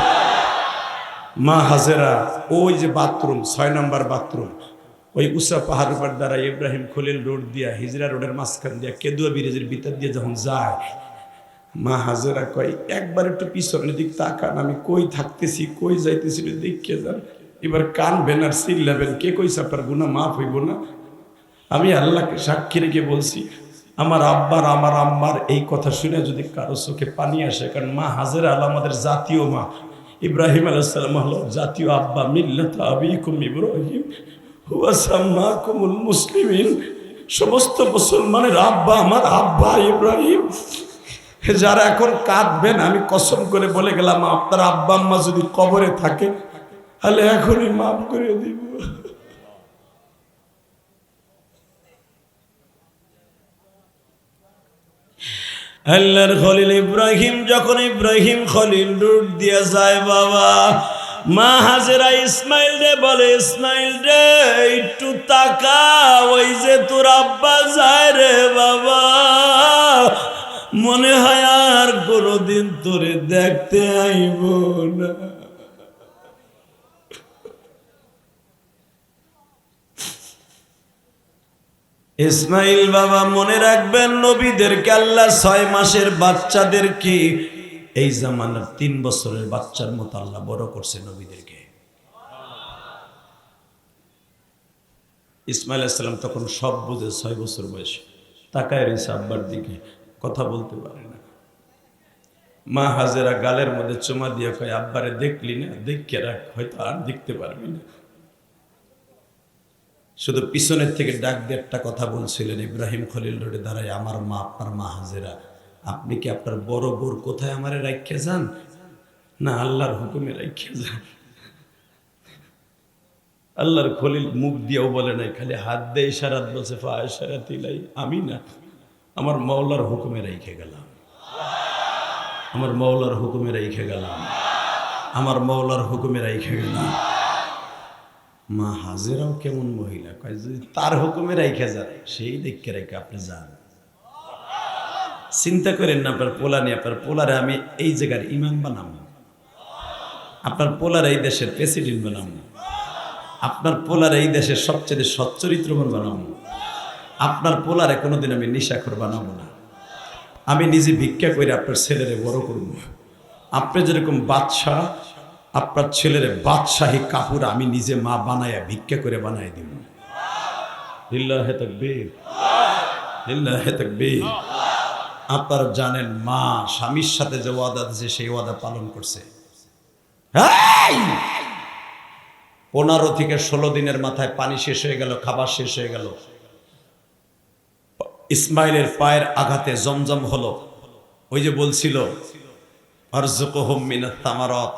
Speaker 1: মা হাজেরা ওই যে বাথরুম 6 নম্বর বাথরুম, ওই উষা পাহাড় উপর দ্বারা ইব্রাহিম খলিল রোড দিয়া হিজরা রোডের মাঝখান দিয়া কেদুয়া ব্রিজের ভিতর দিয়ে যখন যায়, মা হাজেরা কয় একবার একটু পিছনের দিক তাকান, আমি কই থাকতেছি কই যাইতেছি দেখে যান। এবার কানবেন আর চিল্লাবেন, কে কইছে আপনার গুনাহ মাফ হইব না? আমি আল্লাহকে সাক্ষী রেখে বলছি, আমার আব্বার আমার আম্মার এই কথা শুনে যদি কারো চোখে পানি আসে, কারণ মা হাজেরা হলো আমাদের জাতীয় মা, ইব্রাহিম আলাইহিস সালাম হলো জাতীয় আব্বা, মিল্লাত আবিকুম ইব্রাহিম হুয়া সাম্মাকুমুল মুসলিমিন। সমস্ত মুসলমানের আব্বা আমার আব্বা ইব্রাহিম। যারা এখন কাঁদবেন, আমি কসম করে বলে গেলাম, আপনার আব্বা আম্মা যদি কবরে থাকে তাহলে এখনই মাফ করে দিব। আল্লাহর খলিল ইব্রাহিম যখন ইব্রাহিম খলিল রোড দিয়া যায়, বাবা মা হাজেরা ইসমাইল রে বলে, ইসমাইল রে একটু তাকা, ওই যে তোর আব্বা যায় রে বাবা। মনে হয় আর কোনদিন তোরে দেখতে আইব না। ইসমাইল বাবা মনে রাখবেন, নবীদেরকে আল্লাহ 6 মাসের বাচ্চাদেরকে এই জামানার 3 বছরের বাচ্চার মতো আল্লাহ বড় করছে নবীদেরকে। ইসমাইল আলাইহিস সালাম তখন সব বুঝে, 6 বছর বয়সে তাকায় রয়েছে আব্বার দিকে, কথা বলতে পারে না। মা হাজেরা গালের মধ্যে চুমা দিয়ে কয়, আব্বারে দেখলি না? দেখে রাখ, হয়তো আর দেখতে পারবি না। শুধু পিছনের থেকে ডাক দিয়ে একটা কথা বলছিলেন, ইব্রাহিম খলিল রোডে দাঁড়ায়, আমার মা, আপনার মা হাজেরা, আপনি কি আপনার বড় বোর কোথায় আমারে রাখিয়ে যান, না আল্লাহর হুকুমে রাখিয়ে যান? আল্লাহর খলিল মুখ দিয়েও বলে নাই, খালি হাত দিয়ে ইশারাত বলছে, ফা ইশারাতিলাই, আমি না, আমার মওলার হুকুমে রাইখে গেলাম, আমার মওলার হুকুমে রাইখে গেলাম, আমার মওলার হুকুমে রাইখে গেলাম। মা হাজেরাও কেমন মহিলা, কয় যদি তার হুকুমে রাইখে যান, সেই দেখে রেখে আপনি যান। চিন্তা করেন না আপনার পোলা নিয়ে, আপনার পোলারে আমি এই জায়গার ইমাম বানাবো, আপনার পোলার এই দেশের প্রেসিডেন্ট বানাবো, আপনার পোলার এই দেশের সবচেয়ে সচ্চরিত্রবান বানাবো, আপনার পোলারে কোনোদিন আমি নিশাখর বানাবো না। আমি নিজে ভিক্ষা করে আপনার ছেলেরে বড় করব। আপনি যেরকম বাদশাহ, আপনার ছেলেরে বাদশাহী কাপড় আমি নিজে মা বানায়া ভিক্ষা করে বানাই দিব। লিল্লাহে তাকবীর, লিল্লাহে তাকবীর। আপনারা জানেন মা স্বামীর সাথে যে ওয়াদা দিয়েছে সেই ওয়াদা পালন করছে। 15 থেকে 16 দিনের মাথায় পানি শেষ হয়ে গেল, খাবার শেষ হয়ে গেল। ইসমাইলের পায়ের আঘাতে জমজম হলো। ওই যে বলছিল আরযুকুহুম মিনাত তামারাত,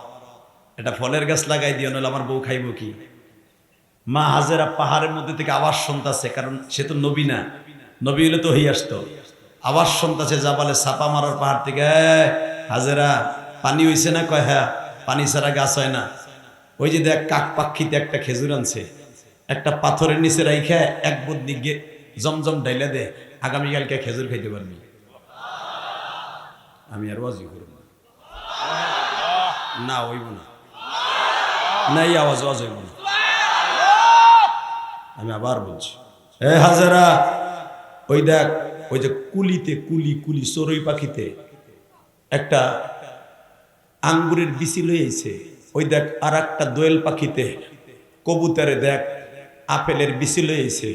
Speaker 1: এটা ফলের গাছ লাগাই দিও, নাহলে আমার বউ খাইব কি? মা হাজেরা পাহাড়ের মধ্যে থেকে আওয়াজ শুনতাছে, কারণ সে তো নবী না, নবী হলে তো হই আসতো। আওয়াজ শুনতাছে জাবালে সাপা মারার পাহাড় থেকে, হাজেরা পানি হইছে না? কয় হ্যাঁ, পানি ছাড়া গাছ হয় না। ওই যে দেখ কাক পাখিতে একটা খেজুর আনছে, একটা পাথরের নিচে রাইখা এক বুদ্ধি জমজম ডাইলা দে, আগামীকালকে খেজুর খাইতে পারবি। আমি আর ওয়াজি করব না, হইব না, নাই আওয়াজ ওয়াজ হইব না। আমি আবার বলছি, এ হাজেরা, ওই দেখ, ওই যে কুলিতে কুলি চড়ুই পাখিতে একটা আঙ্গুরের বিচি লইছে, ওই দেখ আর একটা দোয়েল পাখিতে কবুতরে দেখ আপেলের বিচি লইছে,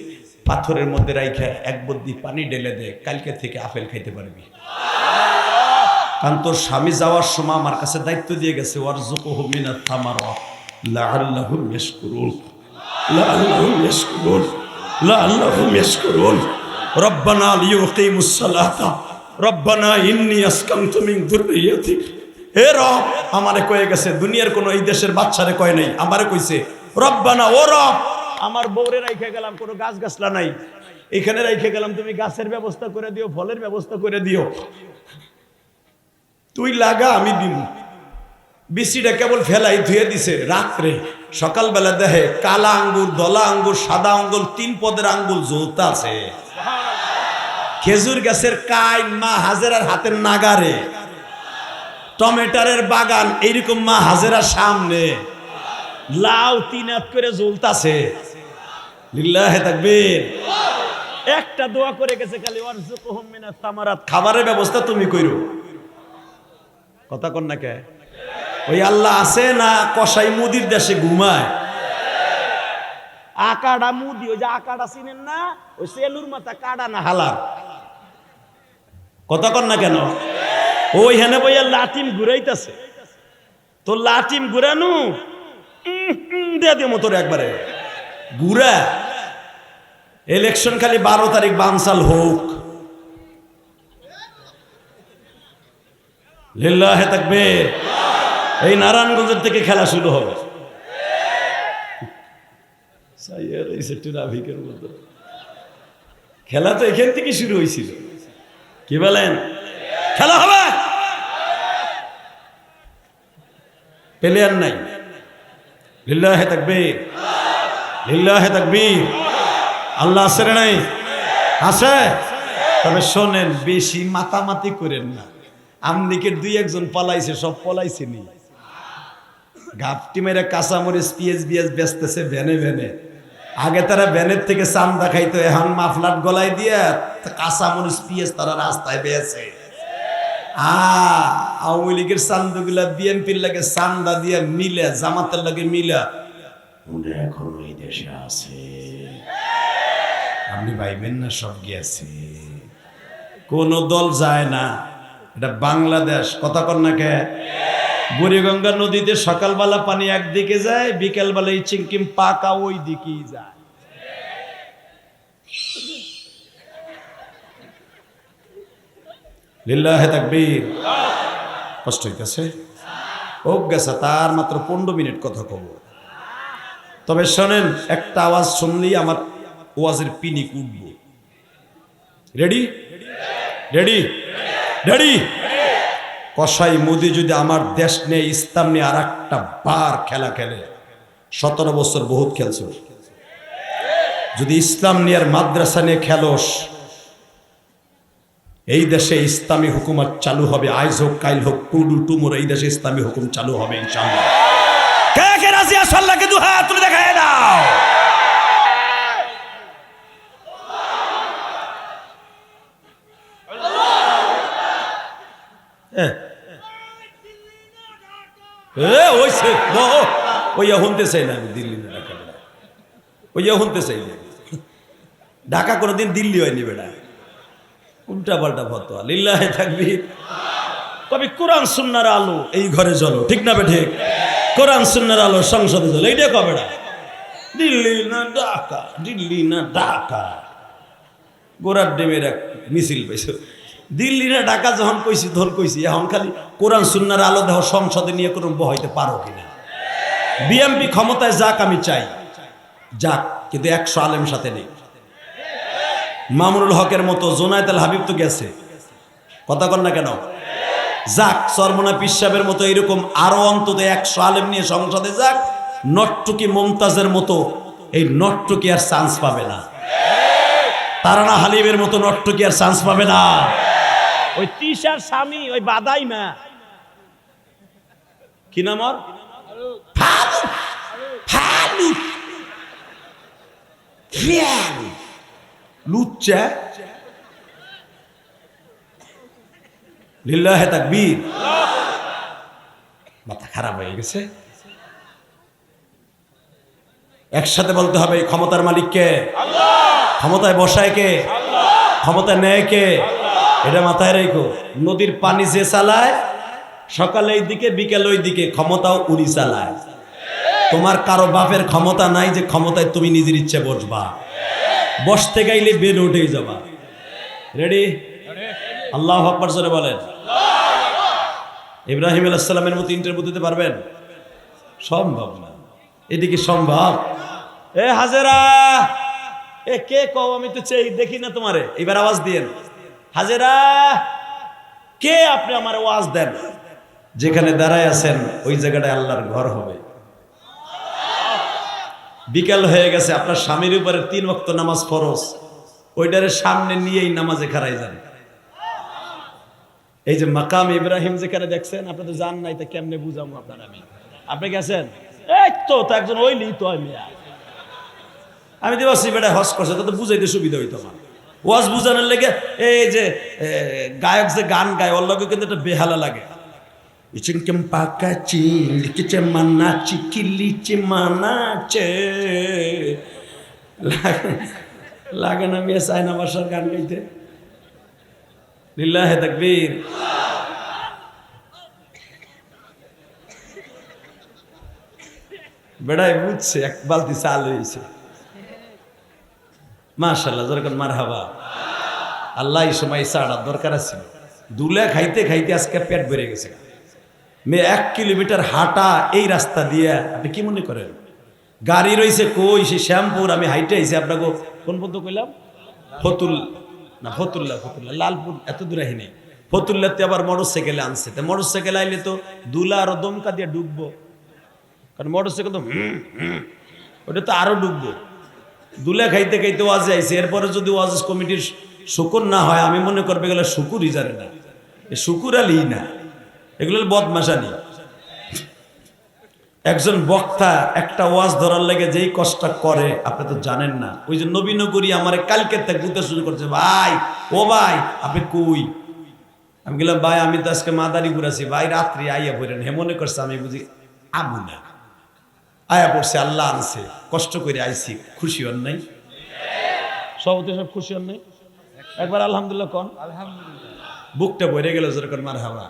Speaker 1: পাথরের মধ্যে রাইখা এক বদ্দি পানি ঢেলে দে, কালকে থেকে আপেল খাইতে পারবি। কারণ তোর স্বামী যাওয়ার সময় আমার কাছে দায়িত্ব দিয়ে গেছে, ওয়ারযুকুহুম মিনাত তামারাত লাআল্লাহুম ইয়াশকুরুন, লাআল্লাহুম ইয়াশকুরুন, লাআল্লাহুম ইয়াশকুরুন। রব্বানা লিয়ুকিমুস সালাতা রব্বানা ইন্নী আসকানতু মিন যুররিয়্যাতি। হে রব, আমারে কয়ে গেছে, দুনিয়ার কোন এই দেশের বাচ্চারে কয় নাই, আমারে কইছে রব্বানা, ও রব, আমার বউরে রাইখে গেলাম, কোনো গাছ গাছলা নাই, এখানে রাইখে গেলাম, তুমি গাছের ব্যবস্থা করে দিও, ফলের ব্যবস্থা করে দিও, তুই লাগা আমি দিব। বিচিটা কেবল ফেলাই ধুয়ে দিছে রাত্রে, সকালবেলা দেখে কালা আঙ্গুর, দলা আঙ্গুর, সাদা আঙ্গুর, 3 পদের আঙ্গুর জ্বলতে আছে। খেজুর গাছের কাই মা হাজেরার হাতের নাগারে, টমেটারের বাগান এইরকম মা হাজেরার সামনে, লাউ 3 হাত করে জ্বলতাছে। লিল্লাহে তাকবীর। একটা দোয়া করে গেছে খালি, ওয়ারযুকুহুম মিনাত তামারাত, খাবারের ব্যবস্থা তুমি কইরো। কথা কন না কে? ওই আল্লাহ আছে না কসাই মুদির দেশে ঘুমায়? আকাডা মুদি, ওই যে আকাডা চিনেন না, ওই সেলুর মাথা কাডা না হালার। কথা কন না কেন? ওই হেনে বইয়া লাটিম ঘুরাইতেছে, তো লাটিম ঘুরানো দিয়ে দিয়ে মতো একবারে ঘুরা। ইলেকশন খালি 12 তারিখ বানসাল হোক। লিল্লাহে তাকবীর। এই নারায়ণগঞ্জের থেকে খেলা শুরু হবে। খেলা তো এখান থেকে শুরু হয়েছিল, কি বলেন? খেলা হবে, প্লেয়ার নাই। লিল্লাহে তাকবীর, লিল্লাহে তাকবীর। আল্লাহ আছে রে নাই? আছে। তবে শোনেন, বেশি মাতামাতি করেন না। আমদিকে দুই একজন পলাইছে, সব পলাইছে নি। ঘাপটি মেরে কাঁচামরিচ পিএস বিএস বেচতেছে ভ্যানে ভ্যানে। আগে তারা ভ্যানের থেকে চান্দা খাইতো, এখন মাফলাট গলায় দিয়া কাঁচামরিচ পিএস তারা রাস্তায় বেয়েছে। আওয়ামী লীগের চান্দগুলা বিএনপির লাগে চান্দা দিয়া মিলে, জামাতের লাগে মিলা এখন ওই দেশে আছে। আপনি ভাইবেন না সব গিয়েছে, কোন দল যায় না। এটা বাংলাদেশ, কথা কর না কে? বুড়িগঙ্গা নদীতে সকালবেলা পানি একদিকে যায়, বিকেলবেলা এই চিংকিম পাকা ওই দিকেই যায়। লিল্লাহে তাকবীর। কষ্ট হইতেছে, হোক গেছে, তার মাত্র 15 মিনিট কথা কব। তবে শোনেন, একটা আওয়াজ শুনলেই আমার ওয়াজের পিনিক উঠব। Ready ready ready? কসাই মোদি যদি আমার দেশ নিয়ে, ইসলাম নিয়ে আর একটা বার খেলা খেলে, 17 বছর বহুত খেলছ, যদি ইসলাম নিয়ে আর মাদ্রাসা নিয়ে খেলোস, এই দেশে ইসলামী হুকুমত চালু হবে। আইজ হোক কাইল হোক টুডু টুমোর এই দেশে ইসলামী হুকুম চালু হবে ইনশাআল্লাহ। কে কে রাজি আছো? আল্লাহকে দুই হাত তুলে দেখায় দাও। ঢাকা কোনোদিন দিল্লি হয়নি বেটা, উল্টা পাল্টা ফতোয়া। লিল্লাহে তাকবীর। তবে কোরআন সুন্নাহর আলো এই ঘরে জ্বলো, ঠিক না বেঠিক? কোরআন সুন্নাহর আলো সংসদে জ্বলো, এইটা কবে না? দিল্লি না ঢাকা, দিল্লি না ঢাকা। গোড়ার ডেমের এক মিছিল পাইছো। দিল্লি না ঢাকা যখন কইছি তখন কইছি, এখন খালি কোরআন সুন্নাহর আলো দেহ সংসদে নিয়ে কোনো বহাইতে পারো কিনা? বিএমপি ক্ষমতায় যাক, আমি চাই যাক, কিন্তু 100 আলেম সাথে নেই। মামুনুল হকের মতো, জোনায়েদ আল হাবিব তো গেছে, কথা কন না কেন? যাক, সরমনা পীর সাহেবের মতো এরকম আরো অন্তত 100 আলেম নিয়ে সংসদে যাক। নটটুকি মমতাজের মতো এই নটটুকি আর চান্স পাবে না। তারানা হালিমের মতো নটটুকি আর চান্স পাবে না। ওই তিশার স্বামী, ওই বাদাই মা, কি নাম ওর? লুচ্চা। লিল্লাহে তাকবীর। মাথা খারাপ হয়ে গেছে। একসাথে বলতে হবে, ক্ষমতার মালিক কে? ক্ষমতায় বসায় কে? ক্ষমতায় নেয় কে? এটা মাথায় রেখো। নদীর পানি যে চালায়, সকালে এই দিকে বিকেল ওই দিকে, ক্ষমতাও উনি চালায়। তোমার কারো বাপের ক্ষমতা নাই যে ক্ষমতায় তুমি নিজের ইচ্ছে বসবা। বসতে গাইলে বের উঠেই যাবা। রেডি? আল্লাহু আকবার জোরে বলেন। ইব্রাহিম আলাইহিস সালামের মতো ইন্টারভিউ দিতে পারবেন? সম্ভব না। এদিকে সম্ভব? এ হাজেরা, এ কে কও? আমি তো চাই দেখি না তোমারে। এবার আওয়াজ দিয়েন, হাজেরা কে? আপনি আমার আওয়াজ দেন। যেখানে দাঁড়ায় আছেন ওই জায়গাটায় আল্লাহর ঘর হবে। বিকাল হয়ে গেছে, আপনার স্বামীর উপরে 3 ওয়াক্ত নামাজ ফরজ, ওইটারে সামনে নিয়েই নামাজে খাড়াই যান। এই যে মাকাম ইব্রাহিম যেখানে দেখছেন, আপনি তো জান নাই, তা কেমনে বুঝাবো আপনার? আপনি গেছেন? এই তো একজন ওইলি তো আমি দিবাসি বেটা হজ করছে, তো বুঝাইতে সুবিধা হইতো আমার। ওয়াজ বুঝানোর লেগে এই যে গায়ক যে গান গায়, ওর লগে কিন্তু একটা বেহালা লাগে। ইচিংকেম পাকা চিলিচে মানাচি কিলিচে মানাচে লাগে না মেয়ে চায়না ভাষার গান গাইতে। লিল্লাহে তাকবীর। বেড়াই বুঝছে, এক বালতি চাল হয়েছে। মাশাআল্লাহ, যেরকম মারহাবা। আল্লাহ এই সময় চাড়া দরকার ছিল। দুলে খাইতে খাইতে আজকে পেট ভরে গেছে। মেয়ে 1 কিলোমিটার হাঁটা এই রাস্তা দিয়ে, আপনি কি মনে করেন? গাড়ি রয়েছে কই? সে শ্যামপুর। আমি হাইটে আইছি আপনাকে কোন পর্যন্ত কইলাম? ফতুল্লাহ লালপুর, এত দূর আহি নেই। ফতুল্লাতে আবার মোটরসাইকেলে আনছে। তো মোটরসাইকেল আইলে তো দুলা আরো দমকা দিয়ে ডুববো, কারণ মোটরসাইকেল তো ওটা তো আরো ডুববো। দুলে খাইতে খাইতে ওয়াজে আইছে। এরপরে যদি ওয়াজ কমিটির শুকুর না হয় আমি মনে করবে গেলে শুকুরই জানে না, শুকুর আলী না, এগুলো বদমাশানি। একজন বক্তা একটা ওয়াজ ধরার লেগে যেই কষ্টটা করে আপনি তো জানেন না। ওই যে নবীনগরী আমার কালকে থেকে বুঝতে শুরু করছে, ভাই ও ভাই আপনি কই? আমি গেলাম ভাই আমি তো আজকে মাদারীপুর আছি। ভাই রাত্রি আইয়া পড়েন, হে মনে করছে আমি বুঝি আবু না, আয়া পড়ছে, আল্লাহ আনছে, কষ্ট করে আইছি, খুশি হন নাই? সভাপতি সব খুশি হন নাই? একবার আলহামদুলিল্লাহ কন। বুকটা ভরে গেল যেরকম মার হাওয়া।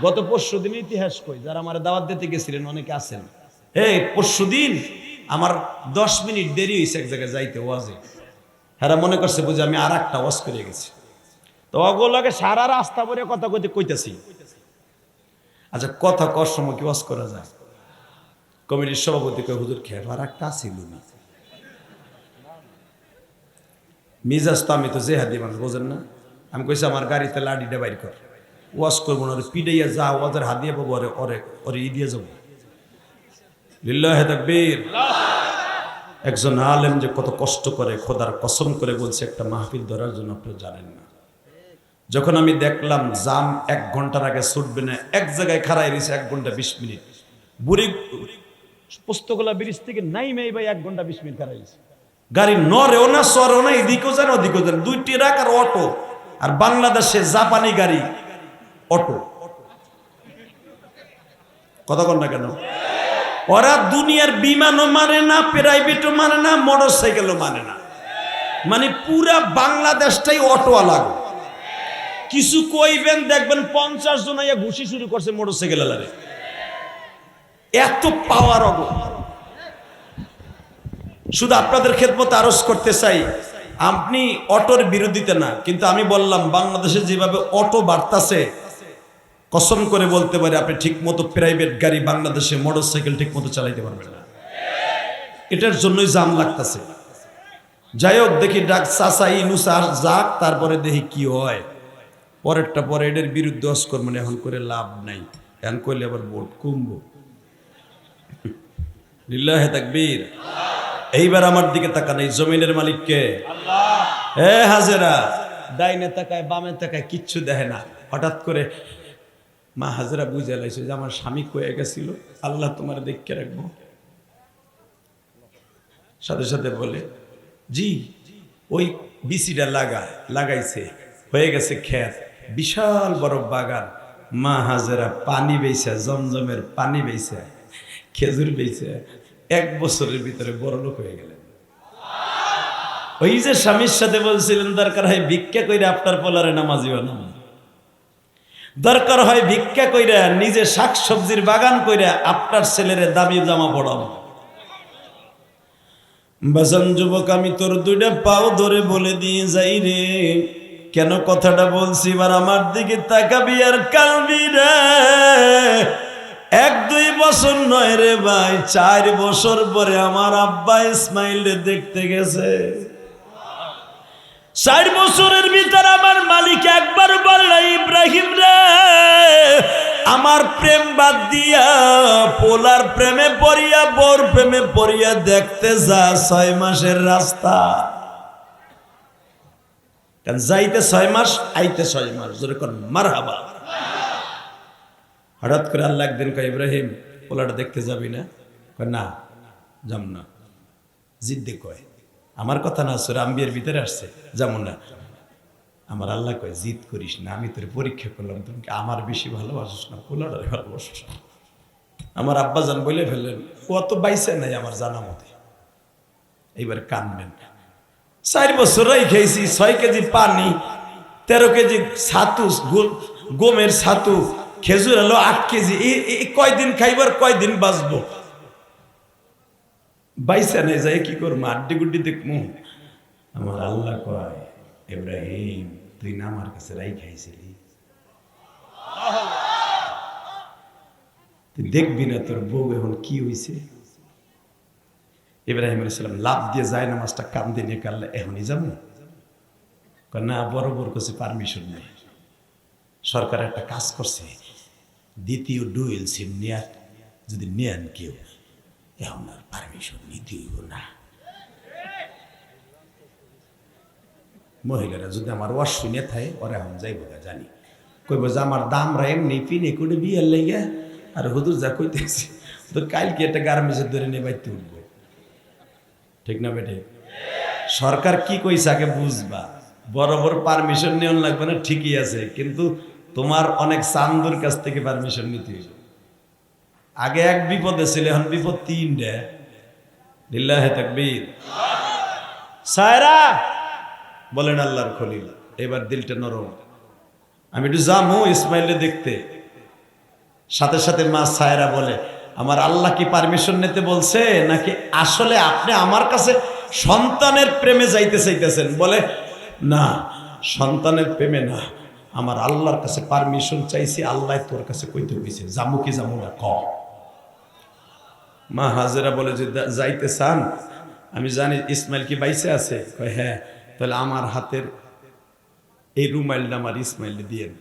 Speaker 1: গত পরশুদিন ইতিহাস কই, যারা আমার দাওয়াত দিতে গেছিলেন অনেকে আছেন, এই পরশুদিন আমার 10 মিনিট দেরি হয়েছে এক জায়গায় যাইতে ওয়াজে। হ্যাঁ মনে করছে বুঝি আমি আর একটা ওয়াজ করে গেছি, তো ওগুলোকে সারা রাস্তা ভরে কথা কইতেছি। আচ্ছা কথা কর সময় কি ওয়াজ করা যায়? কমিটির সভাপতি কয় হুজুর খেয়ে আর একটা ছিল না, মিজাজ তো আমি তো জেহাদি মানুষ বোঝেন না। আমি কইছি আমার গাড়িতে লাডিটা বাইর কর, ওয়াজ করবো না, ওরে পিডাইয়া যা ওয়াজের হাত দিয়ে পাবো, ওরে ই দিয়ে যাবো। লিল্লাহে তাকবীর। একজন আলেম যে কত কষ্ট করে, খোদার কসম করে বলছে একটা মাহফিল ধরার জন্য, আপনি জানেন না। যখন আমি দেখলাম জাম 1 ঘন্টার আগে ছুটবে না, এক জায়গায় খাড়াই রয়েছে 1 ঘন্টা 20 মিনিট, বুড়ি পুস্তকলা ব্রিজ থেকে নাই মেয়ে ভাই 1 ঘন্টা 20 মিনিট খাড়াইছে। গাড়ি নড়েও না সরেও না, এদিকেও যান ওদিকেও যান, 2 ট্রাক আর অটো। আর বাংলাদেশে জাপানি গাড়ি অটো, কথা কন না কেন? ওরা দুনিয়ার বিমানও মানে না, প্রাইভেটও মানে না, মোটর সাইকেলও মানে না, মানে পুরা বাংলাদেশটাই অটোওয়ালা। কিছু কইবেন দেখবেন 50 জন আইয়া ঘুষি শুরু করছে মোটর সাইকেল আলারে, এত পাওয়ার অগ। শুধু আপনাদের খেদমতে আরজ করতে চাই, আপনি অটোর বিরোধিতা না, কিন্তু আমি বললাম বাংলাদেশে যেভাবে অটো বাড়তাছে, কসম করে বলতে পারি আপনি ঠিক মতো প্রাইভেট গাড়ি বাংলাদেশে মোটর সাইকেল ঠিক মতো চালাইতে পারবেন না। এটার জন্যই জাম লাগতেছে। যাই হোক দেখি ডাক চাচাই নুসার যাক, তারপরে দেখি কি হয়। পরেরটা পরে এটার বিরুদ্ধে অস্কর মানে এখন করে লাভ নাই, এখন করলে আবার ভোট কমবো। লিল্লাহে তাকবীর। এইবার আমার দিকে তাকান, এই জমিনের মালিক কে? আল্লাহ। এ হাজেরা, ডাইনে তাকায় বামে তাকায় কিচ্ছু দেখে না। হঠাৎ করে মা হাজেরা বুঝে লাইছে যে আমার স্বামী কয়ে গেছিল আল্লাহ তোমার দেখে রাখবো। সাথে সাথে বলে জি ওই বিসিটা লাগাইছে, হয়ে গেছে ক্ষেত, বিশাল বড় বাগান। মা হাজেরা পানি বেইছে, জমজমের পানি বেইছে, খেজুর বেইছে, 1 বছরের ভিতরে বড় লোক হয়ে গেলেন। ওই যে স্বামীর সাথে বলছিলেন দরকার হয় ভিক্ষা কইরা আপনার পোলারে নামাজি বানান, দরকার হয় ভিক্ষা কইরা নিজে শাকসবজির বাগান কইরা আপনার ছেলেরে দামি জামা পড়াবো। বাজান যুবক, আমি তোর 2টা পাও ধরে বলে দিয়ে যাই রে, কেন কথাটা বলছি এবার আমার দিকে তাকাবি আর কালবি রে। 1-2 বছর নয় রে ভাই, 4 বছর পরে আমার আব্বা ইসমাইল দেখতে গেছে। 4 বছরের ভিতর আমার মালিক একবার বলল ইব্রাহিম রে, আমার প্রেম বাদ দিয়া পোলার প্রেমে পড়িয়া বোর প্রেমে পড়িয়া দেখতে যা 6 মাসের রাস্তা। যাইতে 6 মাস, আইতে 6 মাস, জোরে কোন মারহাবা। হঠাৎ করে আল্লাহ একদিন কয় ইব্রাহিম পোলাটা দেখতে যাবি না? কয় না যাম না। জিদ্দে কয়, আমার কথা না সূরা আম্বিয়ার ভিতরে আসছে, যেমন না। আমার আল্লাহ কয় জিদ করিস না, আমি তোর পরীক্ষা করলাম, তুমি কি আমার বেশি ভালোবাসিস না পোলাটারে ভালোবাসিস? আমার আব্বা জান বলে ফেললেন, ও তো বাইসে নাই আমার জানা মতে। এইবার কানবেন। 4 বছর খেয়েছি, 6 কেজি পানি, 13 কেজি ছাতু, গমের ছাতু, খেজুর হলো 8 কেজি। কয়দিন খাইবার কয়দিন বাঁচবো? বাইসা নেই যাই কি করবো, আড্ডি গুড্ডি দেখবো। আমার আল্লাহ কয় ইব্রাহিম তুই না আমার কাছে রাই খাইছিলি, তুই দেখবি না তোর বউ এখন কি হয়েছে। ইব্রাহিম আলাইহিস সালাম লাভ দিয়ে যায় নামাজটা কান্দে নিয়ে কাল্লা, এখনই যাবো? না, বরাবর কাছে পারমিশন নেই। সরকার একটা কাজ করছে, 2য় ডুয়েল সিম নেয়ার, যদি নেন কেউ এখন আর পারমিশন নিতে হইব না। মহিলারা যদি আমার ওয়াশ শুনে থাকে ওরা এখন যাইব না জানি কইব যে আমার দাম রায় এমনি পিনে করে বিয়ের লেগে আর হুদুর যা কইতেছি তো কালকে একটা গার্মেন্টসের ধরে নিয়ে বাইতে উঠবো ঠিক না বেটে সরকার কি কইছে আগে বুঝবা বড় বড় পারমিশন নেওয়া লাগবে না ঠিকই আছে কিন্তু তোমার অনেক চান্দুর কাছ থেকে পারমিশন নিতে হইবে আগে এক বিপদে ছিল এখন বিপদ তিনটা লিল্লাহে তাকবীর সায়রা বলেন আল্লাহর খলিল এবার দিলটা নরম আমি একটু যাবো ইসমাইলে দেখতে সাথে সাথে মা সায়রা বলে আমার আল্লাহ কি পারমিশন নিতে বলছে নাকি আসলে আপনি আমার কাছে সন্তানের প্রেমে যাইতে চাইতেছেন বলে না সন্তানের প্রেমে না আমার আল্লাহর কাছে পারমিশন চাইছি আল্লাহ তোর কাছে কইতে হইছে যামু কি যামু না ক মা হাজেরা বলে যে যাইতে চান আমি জানি ইসমাইল কি বাইসে আছে কয় হ্যাঁ তাহলে আমার হাতের এই রুমাইলটা আমার ইসমাইল দিয়েন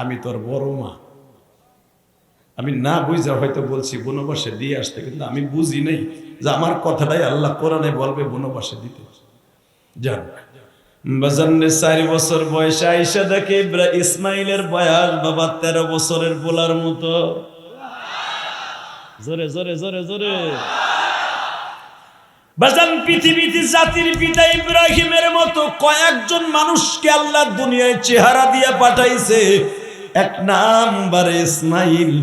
Speaker 1: আমি তোর বড় মা আমি না বুঝা হয়তো বলছি বনবাসে দিয়ে আসতে কিন্তু আমি বুঝি নাই যে আমার কথাটাই আল্লাহ কোরআনে বলবে বনবাসে দিতে যান বাজান্নে 4 বছর বয়সে আয়েশা দেখে ইসমাইলের বয়স বাবা 13 বছরের পোলার মতো জোরে জোরে জোরে জোরে বাজান পৃথিবীতে জাতির পিতা ইব্রাহিমের মতো কয়েকজন মানুষকে আল্লাহ দুনিয়ায় চেহারা দিয়ে পাঠাইছে 1 নম্বরে ইসমাইল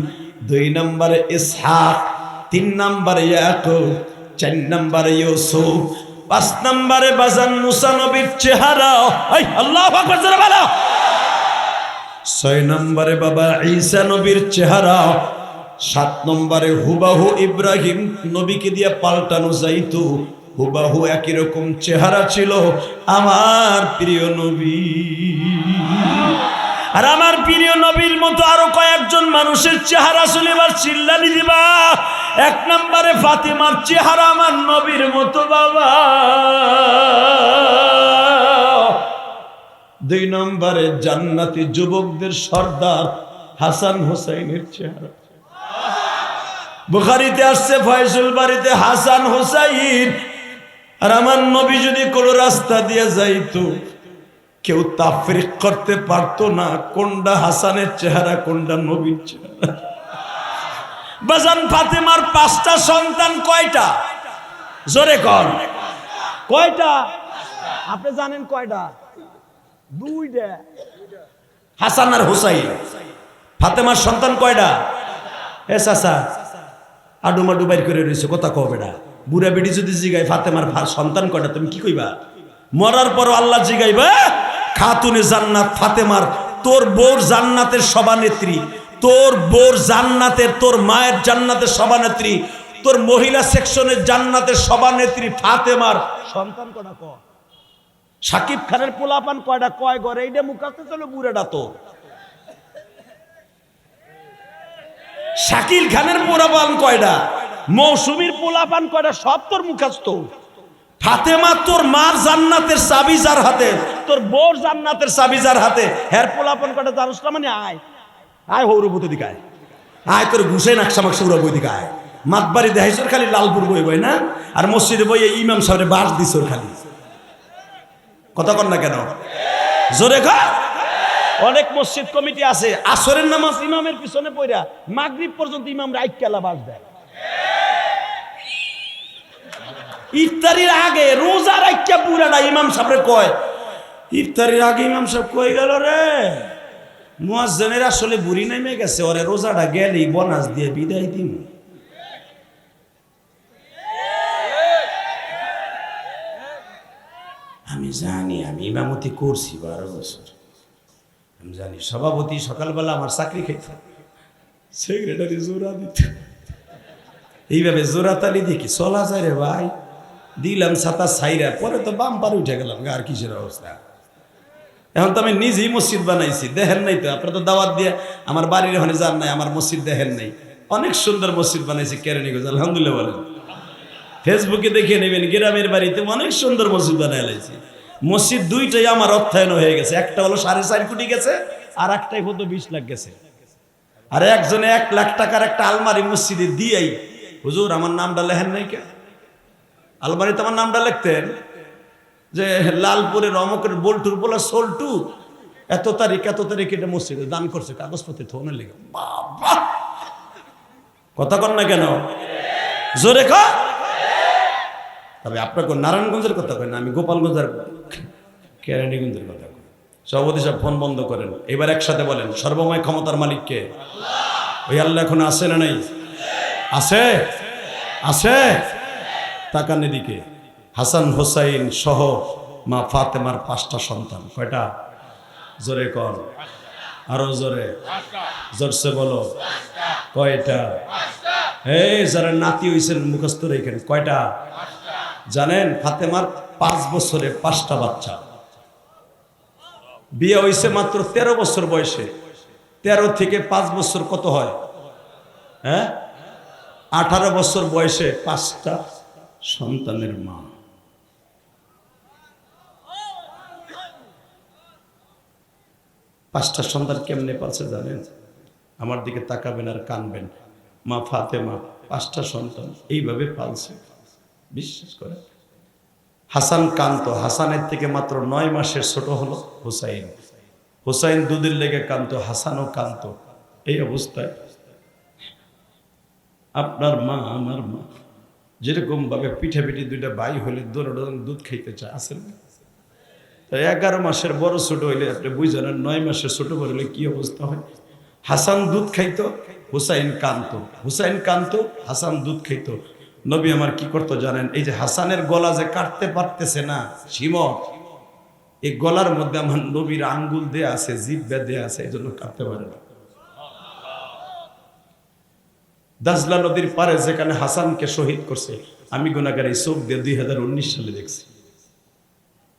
Speaker 1: 2 নম্বরে ইসহাক 3 নম্বরে ইয়াকুব 4 নম্বরে ইউসুফ 5 নম্বরে বাজান মুসা নবীর চেহারা এই আল্লাহু আকবার জোরে বলো 6 নম্বরে বাবা ঈসা নবীর চেহারা 7 নম্বরে হুবাহু ইব্রাহিম নবীকে দিয়ে পাল্টানো যাইতো হুবাহু একই রকম চেহারা ছিল আমার প্রিয় নবী আর আমার প্রিয় নবীর মতো আরো কয়েকজন মানুষের চেহারা শুনিবার চিল্লানি দিবা 1 নম্বরে ফাতেমার চেহারা আমার নবীর মতো বাবা 2 নম্বরে জান্নাতি যুবকদের সর্দার হাসান হোসেনের চেহারা বুখারীতে আসছে ফয়সুল বাড়িতে হাসান হোসাইন আর আমার নবী যদি কোন রাস্তা দিয়ে যাইতো কেউ তাফরিক করতে পারতো না কোনটা হাসানের চেহারা কোনটা নবীর চেহারা বাজান ফাতেমার 5টা সন্তান কয়টা জোরে কর কয়টা আপনি জানেন কয়টা 2টা হাসান আর হোসাইন ফাতেমার সন্তান কয়টা এ চাচা আডুমাডু বাইর করে রয়েছে কথা কও বেটা বুড়া বেটি যদি জিগাই ফাতেমার সন্তান কয়টা তুমি কি কইবা মরার পর আল্লাহ জিগাইবা খাতুনে জান্নাত ফাতেমার তোর বউর জান্নাতের সভানেত্রী তোর বউর জান্নাতের তোর মায়ের জান্নাতের সভানেত্রী তোর মহিলা সেকশনের জান্নাতের সভানেত্রী ফাতেমার সন্তান কয়টা ক সাকিব খানের পোলাপান কয়টা কয় ঘরে এইটা মুখাস্ত চলো বুড়াটা তো শাকিল খানের পোলাপান কয়টা মৌসুমীর পোলাপান কয়টা সব তোর মুখাস্ত ফাতেমা তোর মার জান্নাতের চাবি যার হাতে তোর বউর জান্নাতের চাবি যার হাতে হের পোলাপান কয়টা জানোস না মানে আয় আয় হৌরভূত দিকে আয় আয় তোর ঘুষে নাকশা মাকশা উড়া বই দিকে আয় মাতবাড়ি দেহাইছর খালি লালপুর বই বই না আর মসজিদে বই ইমাম সাহেবের বাস দিছর খালি কথা কর না কেন জোরে খা অনেক মসজিদ কমিটি আছে আসরের নামাজ ইমামের পিছনে পড়া মাগরিব পর্যন্ত ইমাম রাইট কেলা বাস দেয় ইফতারির আগে রোজা রাইকা পুরাটা ইমাম সাহেব কয় ইফতারির আগে ইমাম সাহেব কই গেল রে মুয়াজ্জিনের আসলে বুড়ি নেমে গেছে ওরে রোজাটা গেলেই বোনাস দিয়ে বিদায় দিন আমি জানি আমি ইমামতি করছি 12 বছর আমি জানি সভাপতি সকালবেলা আমার চাকরি খাইত সেক্রেটারি জোড়া দিত এইভাবে জোড়া তালি দেখি চলা যায় রে ভাই দিলাম ছাতা ছাইরা পরে তো বাম পারে উঠে গেলাম আর কিসের অবস্থা এখন তো আমি নিজেই মসজিদ বানাইছি দেখেন নাই তো আপনারা তো দাওয়াত দিয়ে আমার বাড়ির ওখানে যান নাই আমার মসজিদ দেখেন নাই অনেক সুন্দর মসজিদ বানাইছি কেরানীগঞ্জ আলহামদুলিল্লাহ বলেন ফেসবুকে দেখে নেবেন গ্রামের বাড়িতে অনেক সুন্দর মসজিদ বানাই লাইছি মসজিদ 2টাই আমার অর্থায়ন হয়ে গেছে একটা হলো 4.5 কোটি গেছে আর একটাই হতো 20 লাখ গেছে আর একজনে 1 লাখ টাকার একটা আলমারি মসজিদে দিয়েই হুজুর আমার নামটা লেখেন নাই কে আলমারিতে আমার নামটা লিখতেন যে লালপুরের অমকের বল্টুর বলা সোল্টু এত তারিখ এটা মসজিদে দান করছে কাগজপত্রে থোনের লেগে। বাবা কথা কর না কেন জোরে খা। তবে আপনাকে নারায়ণগঞ্জের কথা কয় না, আমি গোপালগঞ্জের কেরানীগঞ্জের কথা কই। সভাপতি সাহেব ফোন বন্ধ করেন, এবার একসাথে বলেন সর্বময় ক্ষমতার মালিককে। ওই আল্লাহ এখন আছে না নাই? আছে আছে। তাকান এদিকে, হাসান হোসাইন সহ মা ফাতেমার 5টা সন্তান। কয়টা? জোরে কর, আরো জোরে, জোরসে বলো কয়টা? এই যারা নাতি হইছেন মুখস্থ রেখেন, কয়টা জানেন? ফাতেমার 5 বছরে 5টা বাচ্চা। বিয়ে হইছে মাত্র 13 বছর বয়সে। 13 থেকে 5 বছর কত হয়? হ্যাঁ, 18 বছর বয়সে 5টা সন্তানের মা। পাঁচটা সন্তান কেমনে পাচ্ছে জানেন? আমার দিকে তাকাবেন আর কানবেন। মা ফাতেমা 5টা সন্তান এইভাবে পালছে, বিশ্বাস করে। হাসান কান্ত, হাসানের থেকে মাত্র 9 মাসের ছোট হলো হুসাইন। হুসাইন দুধের লেগে কান্ত, হাসানও কান্ত। এই অবস্থায় আপনার মা আমার মা যেরকম ভাবে পিঠে 2টা ভাই হলে দৌড়াদৌড় দুধ খাইতে চায়, আসেন? 11 মাসের বড় ছোট হইলে আপনি বুঝেন, 9 মাসের ছোট বড় হলে কি অবস্থা হয়। হাসান দুধ খাইতো, হুসাইন কানতো। হুসাইন কানতো, হাসান দুধ খাইতো। নবী আমার কি করতো জানেন? এই যে হাসানের গলা যে কাটতে পারতেছে না শিমত, এই গলার মধ্যে আমার নবীর আঙ্গুল দেয়া আছে, জিহ্বা দেয়া আছে, এই জন্য কাটতে পারে না। দাজলা নদীর পারে যেখানে হাসানকে শহীদ করছে, আমি গুনাহগার এই চোখ দিয়ে 2019 সালে দেখছি।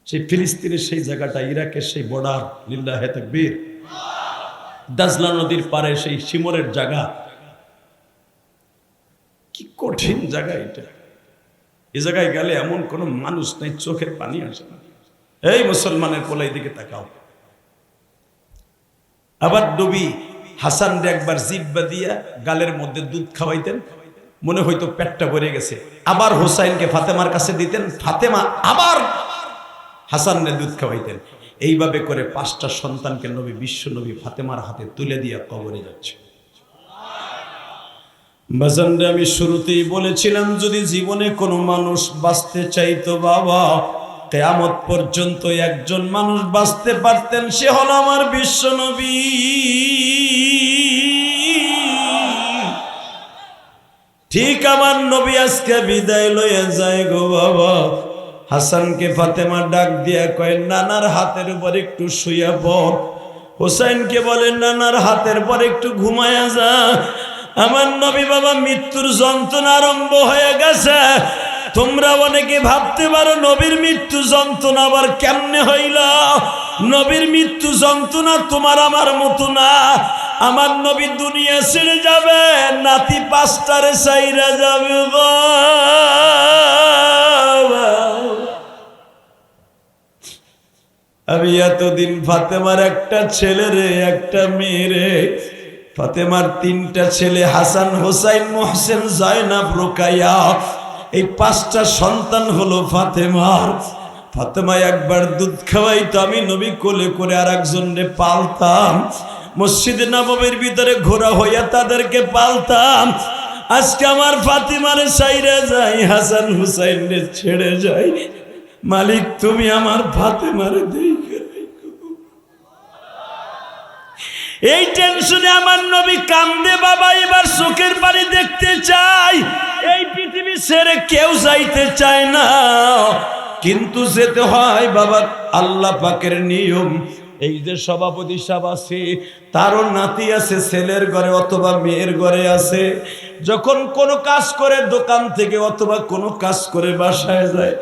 Speaker 1: সেই ফিলিস্তিনের সেই জায়গাটা, ইরাকের সেই বর্ডার, লিল্লাহে তাকবীর, দাজলা নদীর পারে সেই শিমরের জায়গা, কি কঠিন জায়গা এটা। এই জায়গায় গেলে এমন কোন মানুষ নাই চোখের পানি আসে না। এই মুসলমানের পোলাই দিকে তাকাও। আবার নবী হাসান রে একবার জিহ্বা দিয়া গালের মধ্যে দুধ খাওয়াইতেন, মনে হইতো পেটটা ভরে গেছে। আবার হোসাইনকে ফাতেমার কাছে দিতেন, ফাতেমা আবার হাসান রে দুধ খাওয়াইতেন। এইভাবে করে 5টা সন্তানকে নবী, বিশ্ব নবী ফাতেমার হাতে তুলে দিয়া কবরে যাচ্ছে। বাজানরে আমি শুরুতেই বলেছিলাম, যদি জীবনে কোনো মানুষ বাঁচতে চাইতো বাবা, কিয়ামত পর্যন্ত একজন মানুষ বাঁচতে পারতেন, সে হলো আমার বিশ্ব নবী। ঠিক আমার নবী আজকে বিদায় লইয়া যায় গো বাবা। হাসানকে ফাতেমা ডাক দিয়া কয়, নানার হাতের উপর একটু শুইয়া পড়। হোসাইনকে বলে, নানার হাতের পর একটু ঘুমায়া যা। আমার নবী বাবা মৃত্যুর যন্ত্রণা আরম্ভ হয়ে গেছে। তোমরা অনেকে ভাবতে পারো নবীর মৃত্যু যন্ত্রণা আবার কেমনে হইল। নবীর মৃত্যু যন্ত্রণা তোমার আমার মতো না। আমার নবী দুনিয়া ছেড়ে যাবে, নাতি 5টারে চাইরা যাবে। আমি এতদিন ফাতেমার একটা ছেলে রে, একটা মেয়ে রে। ফাতেমার 3টা ছেলে, হাসান, হোসাইন, মোহসেন, জয়নাব, রোকাইয়া। এই 5টা সন্তান হলো ফাতেমার। ফাতেমা একবার দুধ খাওয়াইতো, আমি নবী কোলে করে আর একজনরে পালতাম। মসজিদে নববীর ভিতরে ঘোরা হইয়া তাদেরকে পালতাম। আজকে আমার ফাতেমারে ছাইরা যাই, হাসান হুসাইনরে ছেড়ে যাই। মালিক তুমি আমার ফাতেমারে দেখে। এই টেনশনে আমার নবী কান্দে বাবা, এবার চোখের পানি দেখতে চাই। এই পৃথিবী ছেড়ে কেউ যাইতে চায় না, কিন্তু যেতে হয় বাবা, আল্লাহ পাকের নিয়ম। এই যে সভাপতি সাহেব আছে, তারও নাতি আছে, ছেলের ঘরে অথবা মেয়ের ঘরে আছে। যখন কোনো কাজ করে দোকান থেকে অথবা কোনো কাজ করে বাসায় যায়,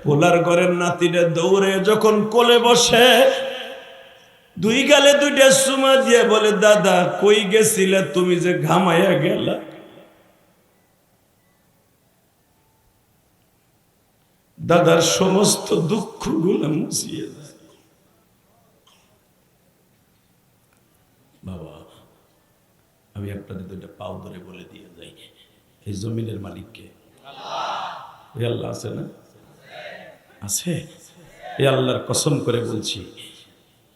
Speaker 1: পোলার ঘরের নাতিটা দৌড়ে যখন কোলে বসে, 2 গালে 2টা চুমা দিয়ে বলে, দাদা কই গেছিলে তুমি যে ঘামাইয়া গেলা। দাদার সমস্ত দুঃখগুলো মুছিয়ে যায়। বাবা আমি আপনাদের 2টা পাও ধরে বলে দিয়ে যাই, এই জমিনের মালিককে? আল্লাহ আছে না? আছে? এই আল্লাহর কসম করে বলছি,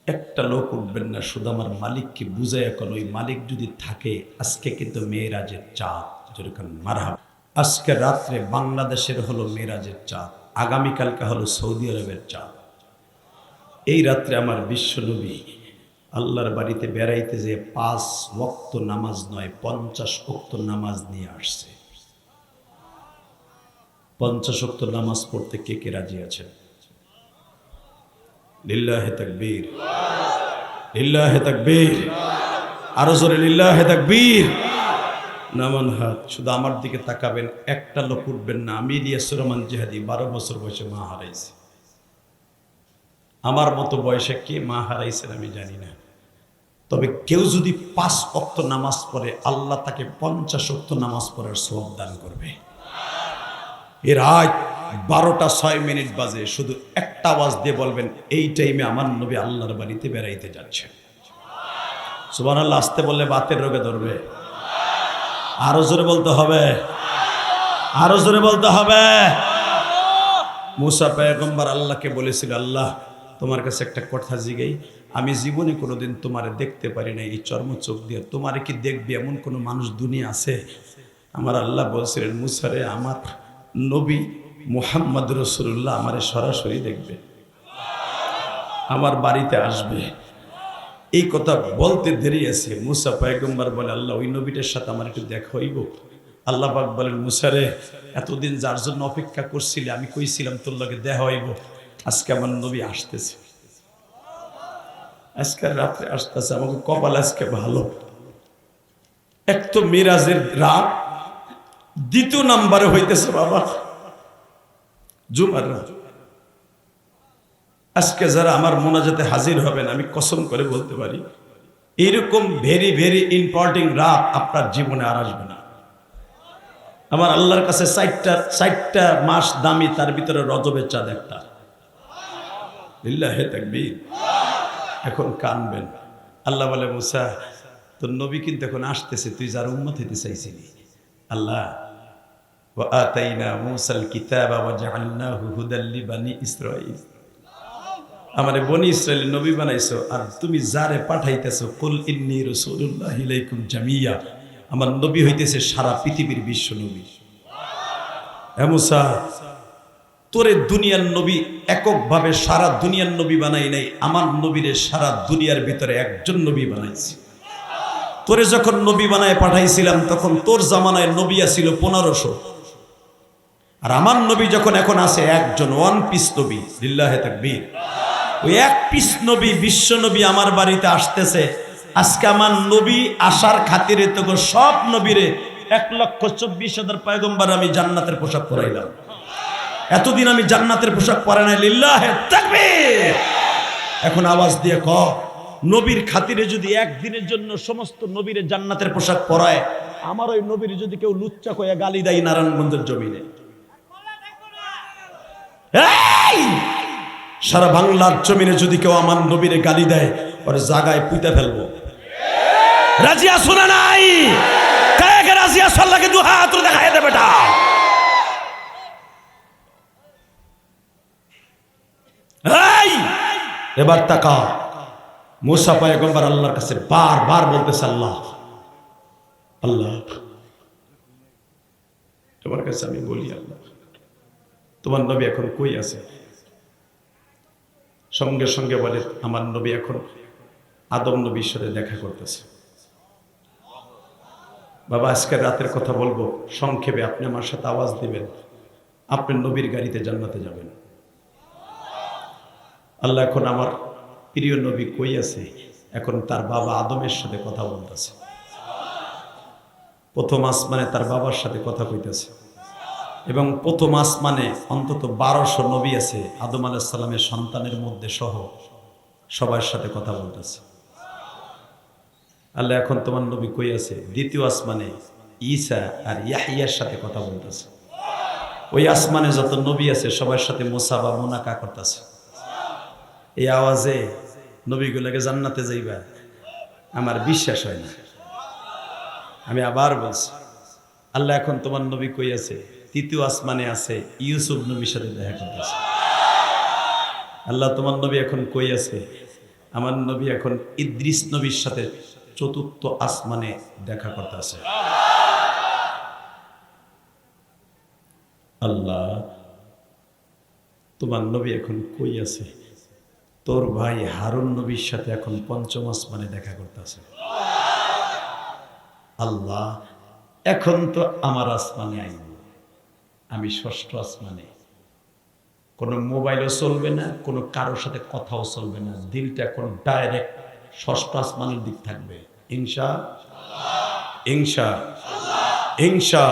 Speaker 1: একটা লোক উঠবেন না, শুধু আমার মালিককে বুঝাইয়া কোন, ওই মালিক যদি থাকে, আজকে কিন্তু মেরাজের চাঁদ, যেরকম মারহাবা। আজকে রাত্রে বাংলাদেশের হলো মেরাজের চাঁদ, আগামীকালকে হলো সৌদি আরবের চাঁদ। এই রাত্রে আমার বিশ্বনবী আল্লাহর বাড়িতে বেড়াইতে যে 5 ওয়াক্ত নামাজ নয় 50 ওয়াক্ত নামাজ নিয়ে আসছে। 50 ওয়াক্ত নামাজ পড়তে কে কে রাজি আছেন? লিল্লাহে তাকবীর, লিল্লাহে তাকবীর, আরো জোরে লিল্লাহে তাকবীর। নামান হাত, শুধু আমার দিকে তাকাবেন, একটা লোক উঠবেন না। আমি ইলিয়াস রহমান জিহাদি 12 বছর বয়সে মা হারাইছি। আমার মতো বয়সে কে মা হারাইছেন আমি জানি না, তবে কেউ যদি 5 ওয়াক্ত নামাজ পড়ে, আল্লাহ তাকে 50 ওয়াক্ত নামাজ পড়ার সওয়াব দান করবে। এর আজ 12টা 6 মিনিট বাজে, শুধু একটা আওয়াজ দিয়ে বলবেন, এই টাইমে আমার নবী আল্লাহর বাড়িতে বেড়াইতে যাচ্ছে। সুবহানাল্লাহ। আসতে বললে বাতের রোগে ধরবে। আরো জোরে বলতে হবে, আরো জোরে বলতে হবে। মুসা পয়গম্বর আল্লাহকে বলেছিল, আল্লাহ তোমার কাছে একটা কথা জিগাই, আমি জীবনে কোনোদিন তোমারে দেখতে পারি না, এই চর্ম চোখ দিয়ে তোমারে কি দেখবি এমন কোনো মানুষ দুনিয়া আছে? আমার আল্লাহ বলছিলেন, মুসারে, আমার নবী মুহাম্মদ রাসূলুল্লাহ আমারে সরাসরি দেখবে, আমার বাড়িতে আসবে। এই কথা বলতে দেরি আছে। মুসা পয়গম্বর বলে, আল্লাহ ওই নবীটার সাথে আমার একটু দেখা হইব। আল্লাহ পাক বলেন, মুসারে, এতদিন যার জন্য অপেক্ষা করছিলে, আমি কইছিলাম তোর লগে দেখা হইব, আজকে আমার নবী আসতেছে, আজকে রাত্রে আসতেছে। আমাকে কপাল আজকে ভালো। এক তো মিরাজের রাত, দ্বিতীয় নাম্বারে হইতেছে বাবা জুমার রাত। আজকে যারা আমার মোনাজাতে হাজির হবেন, আমি কসম করে বলতে পারি, এইরকম ভেরি ভেরি ইম্পর্টেন্ট রাত আপনার জীবনে আর আসবে না। আমার আল্লাহর কাছে 4টা মাস দামি, তার ভিতরে রজবের চাঁদ একটা। লিল্লাহে তাকবীর। এখন কানবেন। আল্লাহ বলে, মুসা তোর নবী কিন্তু এখন আসতেছে, তুই যার উম্মত হইতে চাইছিলি। আল্লাহ ওয়া আতাইনা মূসাল কিতাবা ওয়া জাআলনাহু হুদাল লিবানি ইসরাঈল, আমারে বনি ইসরাঈলের নবী বানাইছো, আর তুমি যারে পাঠাইতেছো, কুল ইন্নী রাসূলুল্লাহি ইলাইকুম জামিয়া, আমার নবী হইতেছে সারা পৃথিবীর বিশ্ব নবী। হে মুসা, তোরে দুনিয়ার নবী এককভাবে সারা দুনিয়ার নবী বানাই নাই, আমার নবীরে সারা দুনিয়ার ভিতরে একজন নবী বানাইছি। তোরে যখন নবী বানায় পাঠাইছিলাম, তখন তোর জামানায় নবী ছিল 1500, আর আমার নবী যখন এখন আছে একজন, 1 পিস নবী। লিল্লাহে তাকবীর। ওই 1 পিস নবী, বিশ্ব নবী আমার বাড়িতে আসতেছে। আজকে আমার নবী আসার খাতিরে তো সব নবীরে 1,24,000 পয়গম্বর আমি জান্নাতের পোশাক পরাইলাম। এতদিন আমি জান্নাতের পোশাক পরে নাই। লিল্লাহে তাকবীর। এখন আওয়াজ দিয়ে ক, নবীর খাতিরে যদি একদিনের জন্য সমস্ত নবীরে জান্নাতের পোশাক পরায়, আমার ওই নবীর যদি কেউ লুচ্চা কয়ে গালি দেয় নারায়ণগঞ্জের জমিনে, এই সারা বাংলার জমিনে যদি কেউ আমার নবীরে গালি দেয়, ওরে জায়গায় পুঁতে ফেলবো। রাজিয়া শোনা নাই? কাকে রাজিয়া? সাল্লাকে 2 হাত দেখায় দে বেটা। এই এবার তাকা। মুসা পয়গম্বর আল্লাহর কাছে বারবার বলতেছে, আল্লাহ আল্লাহ তোমার কাছে আমি বলি, আল্লাহ তোমার নবী এখন কই আছে? সঙ্গে সঙ্গে বলে, আমার নবী এখন আদম নবীর সাথে দেখা করতেছে। বাবা আজকের রাতের কথা বলবো সংক্ষেপে, আপনি আমার সাথে আওয়াজ দিবেন, আপনি নবীর গাড়িতে জান্নাতে যাবেন। আল্লাহ এখন আমার প্রিয় নবী কই আছে? এখন তার বাবা আদমের সাথে কথা বলতেছে। প্রথম আসমানে তার বাবার সাথে কথা কইতেছে, এবং প্রথম আসমানে অন্তত 1200 নবী আছে, আদম আলাইহিস সালামের সন্তানের মধ্যে সহ সবার সাথে কথা বলতেছে। আল্লাহ এখন তোমার নবী কই আছে? দ্বিতীয় আসমানে ঈসা আর ইয়াহইয়ার সাথে কথা বলতেছে। ওই আসমানে যত নবী আছে সবার সাথে মুসাবা মুনাকা করতেছে। এই আওয়াজে নবীগুলোকে জান্নাতে যাইবা আমার বিশ্বাস হয় না। আমি আবার বলছি, আল্লাহ এখন তোমার নবী কই আছে? তৃতীয় আসমানে আছে, ইউসুফ নবীর সাথে দেখা করতেছে। আল্লাহ তোমার নবী এখন কই আছে? আমার নবী এখন ইদ্রিস নবীর সাথে চতুর্থ আসমানে দেখা করতে আছে। আল্লাহ তোমার নবী এখন কই আছে? তোর ভাই হারুন নবীর সাথে এখন পঞ্চম আসমানে দেখা করতে আছে। আল্লাহ এখন তো আমার আসমানে আইব, আমি ষষ্ঠ আসমানে। কোনো মোবাইলও চলবে না, কোনো কারোর সাথে কথাও চলবে না, দিলটা এখন ডাইরেক্ট ষষ্ঠ আসমানের দিক থাকবে। ইনশা ইনশা ইনশা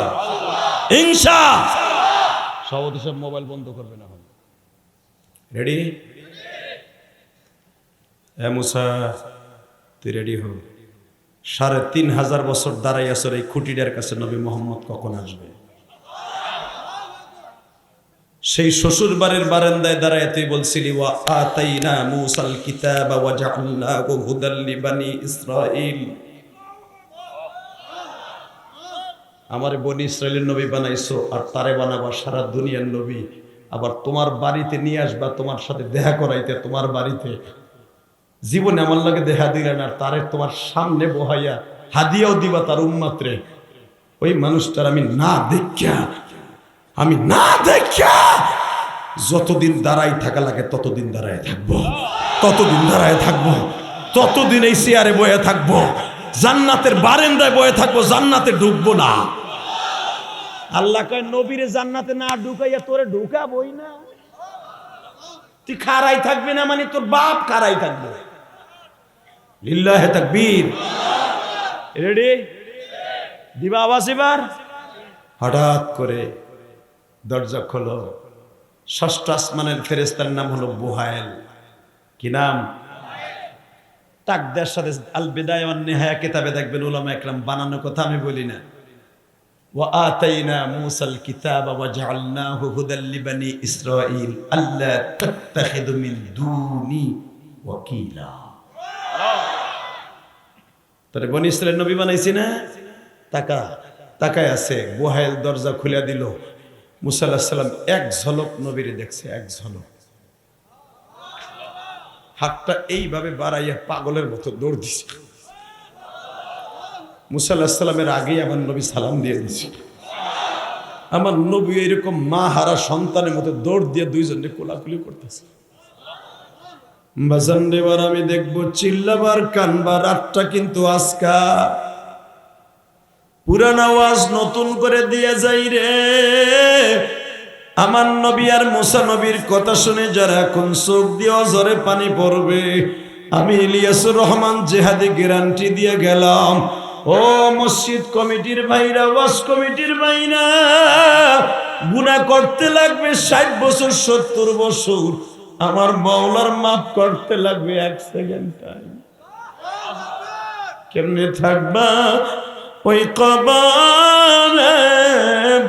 Speaker 1: ইনশা। সভাপতি সব মোবাইল বন্ধ করবে না। রেডি? এ মুসা, তুই রেডি হ। ৩,৫০০ বছর দাঁড়াই আসর এই খুঁটিটার কাছে নবী মোহাম্মদ কখন আসবে? সেই শ্বশুর বাড়ির বারান্দায় দাঁড়ায় তুই বলছিলি ওয়া আতাইনা মূসাল কিতাবা ওয়া জাআলনাহু হুদাল লিবানি ইসরাঈল। আমারে বনি ইসরাইলের নবী বানাইছো, আর তারে বানাবা সারা দুনিয়ার নবী। আবার তোমার বাড়িতে নিয়ে আসবা, তোমার সাথে দেখা করাইতে তোমার বাড়িতে। জীবনে আমার লাগে দেখা দিলেন, আর তারে তোমার সামনে বহাইয়া হাদিয়াও দিবা তার উম্মাতরে। ওই মানুষটার আমি না দেখা যতদিন দাঁড়াই থাকা লাগে ততদিন দাঁড়ায় থাকবো, ততদিন দাঁড়ায় থাকবো, ততদিন এই চেয়ারে বয়ে থাকবো, জান্নাতের বারান্দায় বয়ে থাকবো, জান্নাতে ঢুকবো না। আল্লাহ কয় নবীরে জান্নাতে না ঢুকাইয়া তোরে ঢুকাবই না। তুই খাড়াই থাকবি না মানে তোর বাপ খাড়াই থাকবে। লিল্লাহে তাকবীর। রেডি? দিবা আওয়াজ এবার? হঠাৎ করে দরজা খোলো। ষষ্ঠ আসমানের ফেরেশতার নাম হলো বুহাইল। কি নাম? তাকদের সাথে আল বিদায়া ওয়ান নিহায়া কিতাবে দেখবেন উলামা একরাম বানানো কথা আমি বলি না। ওয়া আতাইনা মূসাল কিতাবা ওয়া জাআলনাহু হুদাল লিবানি ইসরাঈল আল্লা তাত্তাখিযু মিন দুনি ওয়াকিলা। তোরে বনি ইসরাইলের নবী বানাইছি না? তাকায় আছে। বুহাইল দরজা খুলে দিল। মুসা আলাইহিস সালাম এক ঝলক নবীরে দেখছে, এক ঝলক। হাতটা এইভাবে বাড়াইয়া পাগলের মতো দৌড় দিছে। মুসা আলাইহিস সালামের আগেই আমার নবী সালাম দিয়ে দিছে। আমার নবী এরকম মা হারা সন্তানের মতো দৌড় দিয়ে দুইজনে কোলাকুলি করতেছে। বাজান এবার আমি দেখবো চিল্লাবার কানবার রাতটা কিন্তু আজকা পুরান আওয়াজ নতুন করে দিয়ে যাই রে। আমার নবী আর মুসা নবীর কথা শুনে যারা এখন চোখ দিয়ে অঝরে পানি পড়বে, আমি ইলিয়াসুর রহমান জেহাদি গ্যারান্টি দিয়ে গেলাম। ও মসজিদ কমিটির ভাইরা, ওয়াজ কমিটির ভাইরা, গুনাহ করতে লাগবে 60 বছর 70 বছর, আমার মাওলার মাফ করতে লাগবে 1 সেকেন্ড টাইম। কেমনে থাকবা ওই কবরে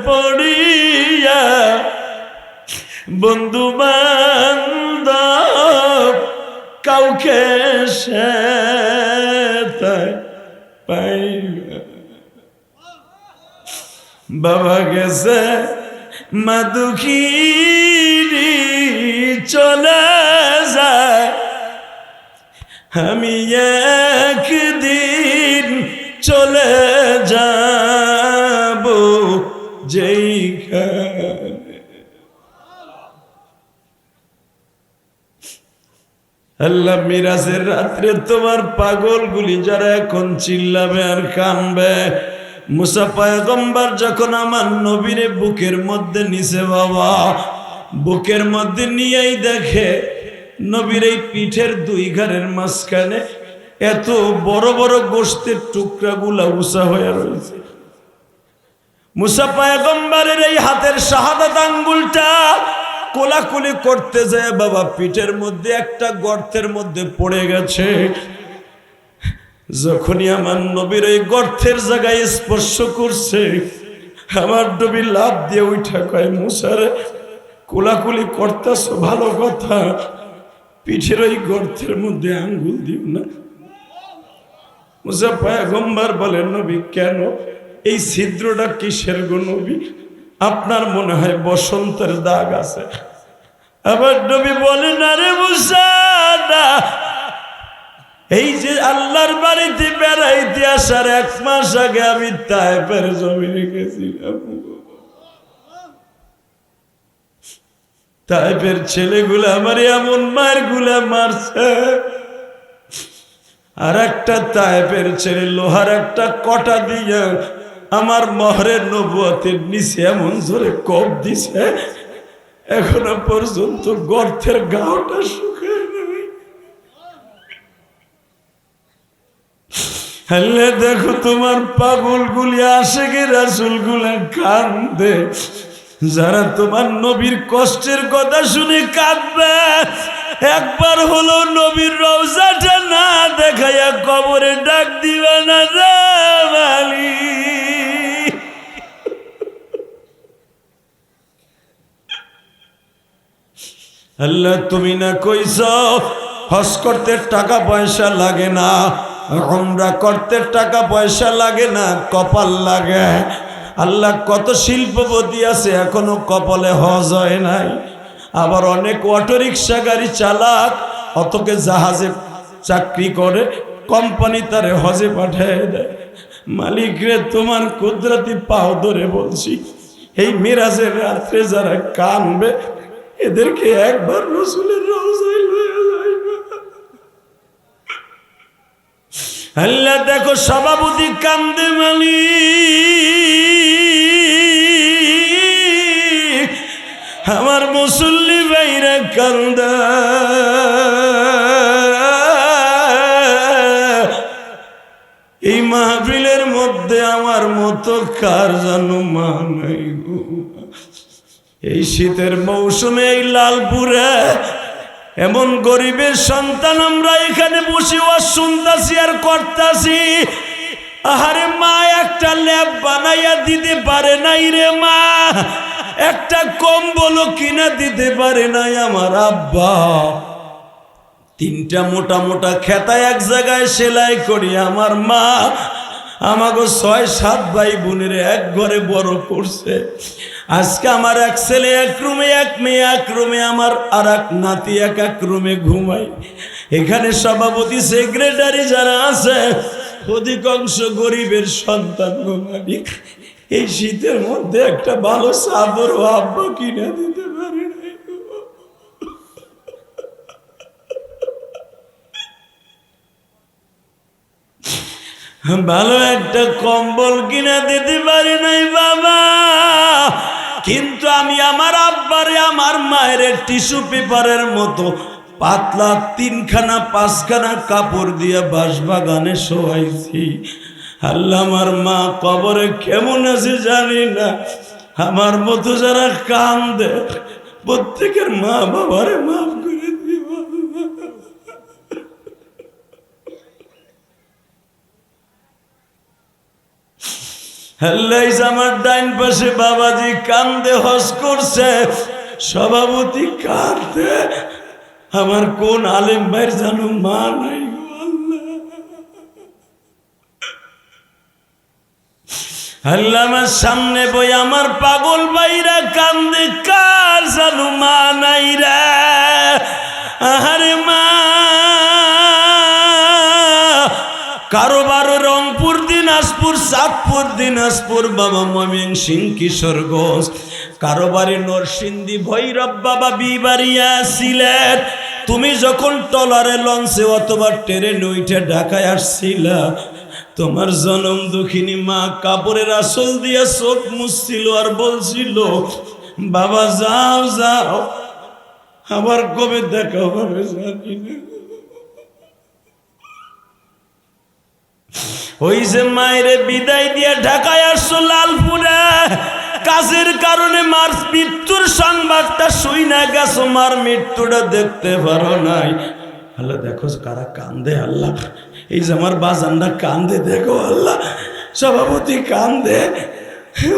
Speaker 1: পড়িয়া, বন্ধু বান্ধব কাউকে সে পাইবা। বাবা গেছে মা দুঃখিনী চলে যায়, আমি একদিন চলে যাব যেইখানে। আল্লাহ মিরাজের রাত্রে তোমার পাগলগুলি যারা এখন চিল্লাবে আর কানবে, মুসা পয়গম্বর যখন আমার নবীরে বুকের মধ্যে নিছে বাবা, বুকের মধ্যে নিয়েই দেখে নবীর এই পিঠের 2 ঘাড়ের মাঝখানে এত বড় বড় গোশতের টুকরাগুলা উঁচা হয়ে রয়েছে। মুসা পয়গম্বরের এই হাতের শাহাদাত আঙ্গুলটা কোলাকুলি করতে যায় বাবা, পিঠের মধ্যে একটা গর্তের মধ্যে পড়ে গেছে। যখনই আমার নবীর ওই গর্তের জায়গায় স্পর্শ করছে, আমার নবী লাফ দিয়ে উঠা কয়, মুসারে কোলাকুলি করতেছ ভালো কথা, পিঠের ওই গর্তের মধ্যে আঙ্গুল দিও না। মুসা পয়গম্বর বলেন, নবী কেন? এই ছিদ্রটা কিসের গো নবী? আপনার মনে হয় বসন্তের দাগ আছে? আমার নবী বলেন, আরে মুসা না, এই যে আল্লাহর বাড়িতে বেড়াইতে আসার 1 মাস আগে আমি তায়েফের জমিনে গেছিলাম। তায়েফের ছেলেগুলা আমার এমন মায়ের গুলা মারছে, আর একটা তায়েফের ছেলে লোহার একটা কটা দিয়ে আমার মহরের নবুয়তের নিচে এমন জোরে কোপ দিছে, এখনো পর্যন্ত গর্তের গাওটা শুকায় নাই। আল্লাহ দেখো তোমার পাগল গুলি আশিকে রাসূল গুলা কান্দে, যারা তোমার নবীর কষ্টের কথা শুনে কাঁদবে, একবার হলো নবীর রওজাটা না দেখাইয়া কবরে ডাক দিবে না রে মালিক। আল্লাহ তুমি না কইছ হজ করতে টাকা পয়সা লাগে না, উমরা করতে টাকা পয়সা লাগে না, কপাল লাগে। আল্লাহ কত শিল্পপতি আছে এখনো কপালে হজ হয় নাই। আবার অনেক অটোরিক্সা গাড়ি চালাক, অতকে জাহাজে চাকরি করে, কোম্পানি তারে হজে পাঠিয়ে দেয়। মালিক রে তোমার কুদরতি পাও ধরে বলছি, এই মিরাজের রাত্রে যারা কানবে এদেরকে একবার রাসূলের রওজায় লয়ে যাইবে। আল্লাহ দেখো সভাপতি কান্দে মালিক, আমার মুসল্লি ভাইরা কান্দে। এই মাহফিলের মধ্যে আমার মতো কার জানো মা নাই গো। এই শীতের মৌসুমে এই লালপুরে এমন গরিবের সন্তান আমরা এখানে বসে শুনতাছি আর করতাছি। আহারে মা, একটা ল্যাব বানাইয়া দিতে পারে নাই রে মা, একটা কম্বলও কিনা দিতে পারে নাই আমার আব্বা। 3টা মোটা মোটা খেতা এক জায়গায় সেলাই করি আমার মা আমাকে 6-7 ভাই বোনের এক ঘরে বড় করছে। আজকে আমার এক ছেলে এক রুমে, এক মেয়ে এক রুমে, আমার আর এক নাতি এক রুমে ঘুমাই। এখানে সভাপতি সেক্রেটারি যারা আছে অধিকাংশ গরিবের সন্তান ঘুমানি। এই শীতের মধ্যে একটা ভালো চাদর ও আব্বা কিনে দিতে পারে নাই। ভালো একটা কম্বল কিনে দিতে পারি নাই বাবা। কিন্তু আমি আমার আব্বারে আমার মায়ের টিস্যু পেপারের মতো পাতলা 3খানা 5খানা কাপড় দিয়ে বাঁশবাগানে শোয়াইছি। আল্লাহ আমার মা কবরে কেমন আছে জানি না। আমার মতো যারা কান্দে প্রত্যেকের মা বাবারে মাফ করে দিব। আল্লাহ আমার ডাইন পাশে বাবাজি কান্দে হজ করছে, সভাপতি কান্দে, আমার কোন আলেম ভাইয়ের জানো মা নাই গো আল্লাহ। আল্লাহ আমার সামনে বই আমার পাগল ভাইরা কান্দে, কার জানো মা নাই রে। আহারে মা, কারোবার রংপুর দিনাজপুর, চাঁদপুর দিনাজপুর, বাবা ময়মনসিংহ কিশোরগঞ্জ, কারোবারে নরসিংদী ভৈরব বাবা বিবাড়িয়া সিলেট। তুমি যখন ট্রলারে লঞ্চে অথবা ট্রেনে উঠে ঢাকায় আসছিলা, তোমার জনম দুঃখিনী মা কাপড়ের আঁচল দিয়া চোখ মুছছিল আর বলছিল, বাবা যাও যাও, আবার কবে দেখা হবে জানি না। ওই যে মায়ের বিদায় দিয়ে ঢাকায় আসছো লালপুরে, কাজের কারণে মার মৃত্যুর সংবাদটা শুই না গেছো, মার মৃত্যুটা দেখতে পারো নাই। আল্লাহ দেখো কারা কান্দে, আল্লাহ এই যে আমার বাজানরা কান্দে দেখো আল্লাহ, সভাপতি কান্দে,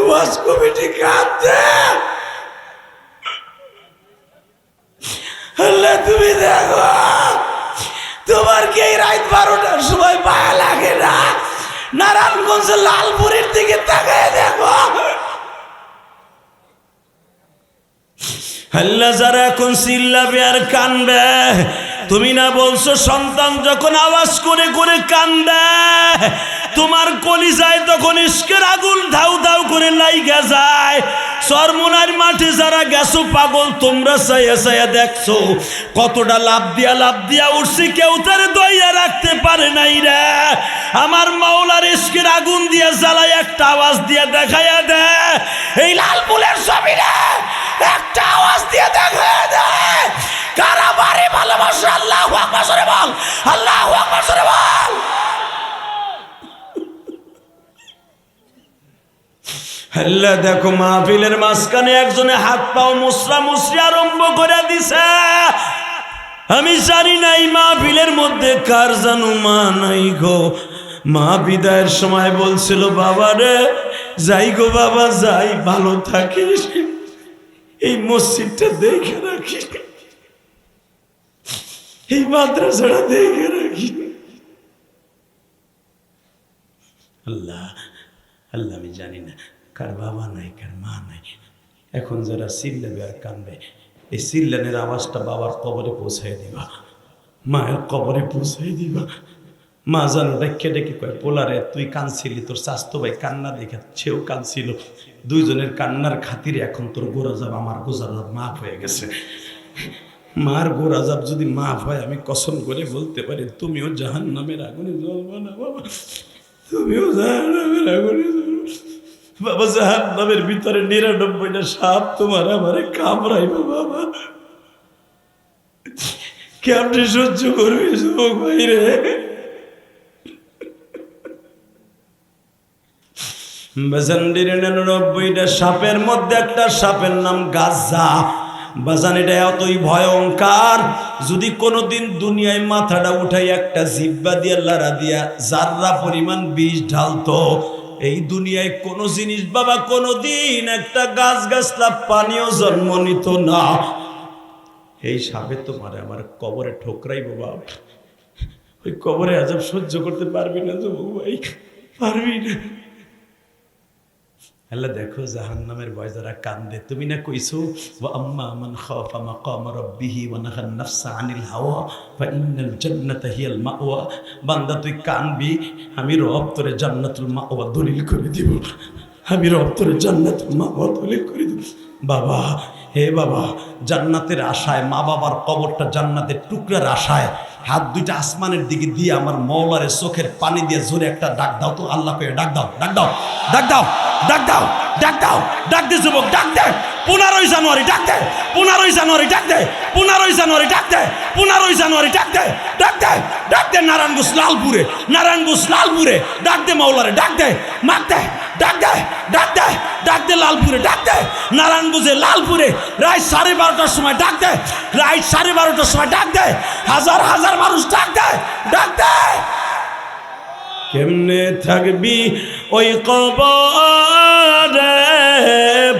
Speaker 1: ওয়াজ কমিটি কান্দে। আল্লাহ তুমি দেখো, তোমার কি এই রাত 12টার সময় মায়া লাগে না? নারায়ণগঞ্জ লালপুরের দিকে তাকায় দেখো, আল্লাহ যারা এখন চিল্লাবে আর কানবে, তুমি না বলছো সন্তান যখন আওয়াজ করে করে কান্দে তোমার কলিজায় তখন ইশকের আগুন ধাউ ধাউ করে লাইগা যায়। চরমোনার মাঠে যারা গেছো পাগল, তোমরা চাইয়া চাইয়া দেখছো কতটা লাভ দিয়া উঠছে, কেউ তার দইয়া রাখতে পারে নাই রে। আমার মাওলার ইশকের আগুন দিয়া জ্বালায় একটা আওয়াজ দিয়া দেখাইয়া দে, এই লাল ফুলের ছবি রে একটা আওয়াজ দিয়ে দেখাইয়া দে কারা বারে ভালোবাসা। আল্লাহু আকবার জোরে বল, আল্লাহু আকবার জোরে বল। আল্লাহ দেখো মাহফিলের মাঝখানে একজনে হাত পাও মুসরি আরম্ভ করে দিছে। আমি জানি না এই মাহফিলের মধ্যে কার জানো মা নাই গো। মা বিদায়ের সময় বলছিল, বাবা রে যাই গো বাবা যাই, ভালো থাকিস, এই মসজিদটা দেখে রাখি, এই মাদ্রাসাটা দেখে রাখি। আল্লাহ আল্লাহ আমি জানি না কার বাবা নাই কার মা নাই। এখন যারা চিল্লাবে আর কানবে, এই চিল্লানের আওয়াজটা বাবার কবরে পৌঁছাই দিবা, মায়ের কবরে পৌঁছাই দিবা। মা জানো ডেকে ডেকে কয়, পোলারে তুই কানছিলি, তোর স্বাস্থ্য ভাই কান্না দেখে সেও কানছিল, দুইজনের কান্নার খাতিরে এখন তোর গোরাজাব আমার গোজাব মাফ হয়ে গেছে। মার গোরাজাব যদি মাফ হয়, আমি কসম করে বলতে পারি তুমিও জাহান্নামের আগুনে জ্বলবে না বাবা, তুমিও জাহান্নামের আগুনে জ্বলবে বাবা। জাহান্নামের ভিতরে ৯৯টা সাপ তোমার আমারে কামড়াইবে বাবা, কেমনে সহ্য করবে যুবক ভাই রে। বাজানডির ৯৯টা সাপের মধ্যে একটা সাপের নাম গাজা। বাজান এটা এতই ভয়ঙ্কর, যদি কোনোদিন দুনিয়ায় মাথাটা উঠাই একটা জিব্বা দিয়ে লাড়া দিয়া জাররা পরিমাণ বিষ ঢালতো, এই দুনিয়ায় কোনো জিনিস বাবা কোনোদিন একটা গাছগাছলা পানিও জন্ম নিত না। এই সাপে তোমার আমার কবরে ঠোকরাই বাবা, ওই কবরে আজাব সহ্য করতে পারবি না যুবক ভাই, পারবি না। আল্লাহ দেখো জাহান্নামের ভয় যারা কান্দে, তুমি না কইছো ওয়া আম্মা মান খাফা মাকাম রাব্বিহি ওয়া নাহা নাফসা আনিল হাওয়া ফা ইন্নাল জান্নাতা হিয়াল মাওয়া। বান্দা তুই কানবি, আমি রব তোরে জান্নাতুল মাওয়া দলিল করে দিব, আমি রব তোরে জান্নাতুল মাওয়া দলিল করে দিব। বাবা হে বাবা, জান্নাতের আশায় মা বাবার কবরটা জান্নাতের টুকরার আশায় হাত দুইটা আসমানের দিকে দিয়ে আমার মওলারে চোখের পানি দিয়ে জোরে একটা ডাক দাও তো, আল্লাহ কয়ে ডাক দাও, ডাক দাও, ডাক দাও, ডাক দাও, ডাক দাও, ডাক দে যুবক, ডাক দে। 15ই জানুয়ারি ডাক দে, 15ই জানুয়ারি ডাক দে, 15ই জানুয়ারি ডাক দে, 15ই জানুয়ারি ডাক দে, ডাক দে, ডাক দে। নারায়ণগঞ্জ লালপুরে, নারায়ণগঞ্জ লালপুরে ডাক দে মওলারে, ডাক দে, মাক দে, ডাক দে, ডাক দে, ডাক দে লালপুরে, ডাক দে নারায়ণগঞ্জে লালপুরে রাত 12:30টার সময় ডাক দে, রাত 12:30টার সময় ডাক দে, হাজার হাজার মানুষ ডাক দে, ডাক দে। কেমনে থাকবি ওই কবরে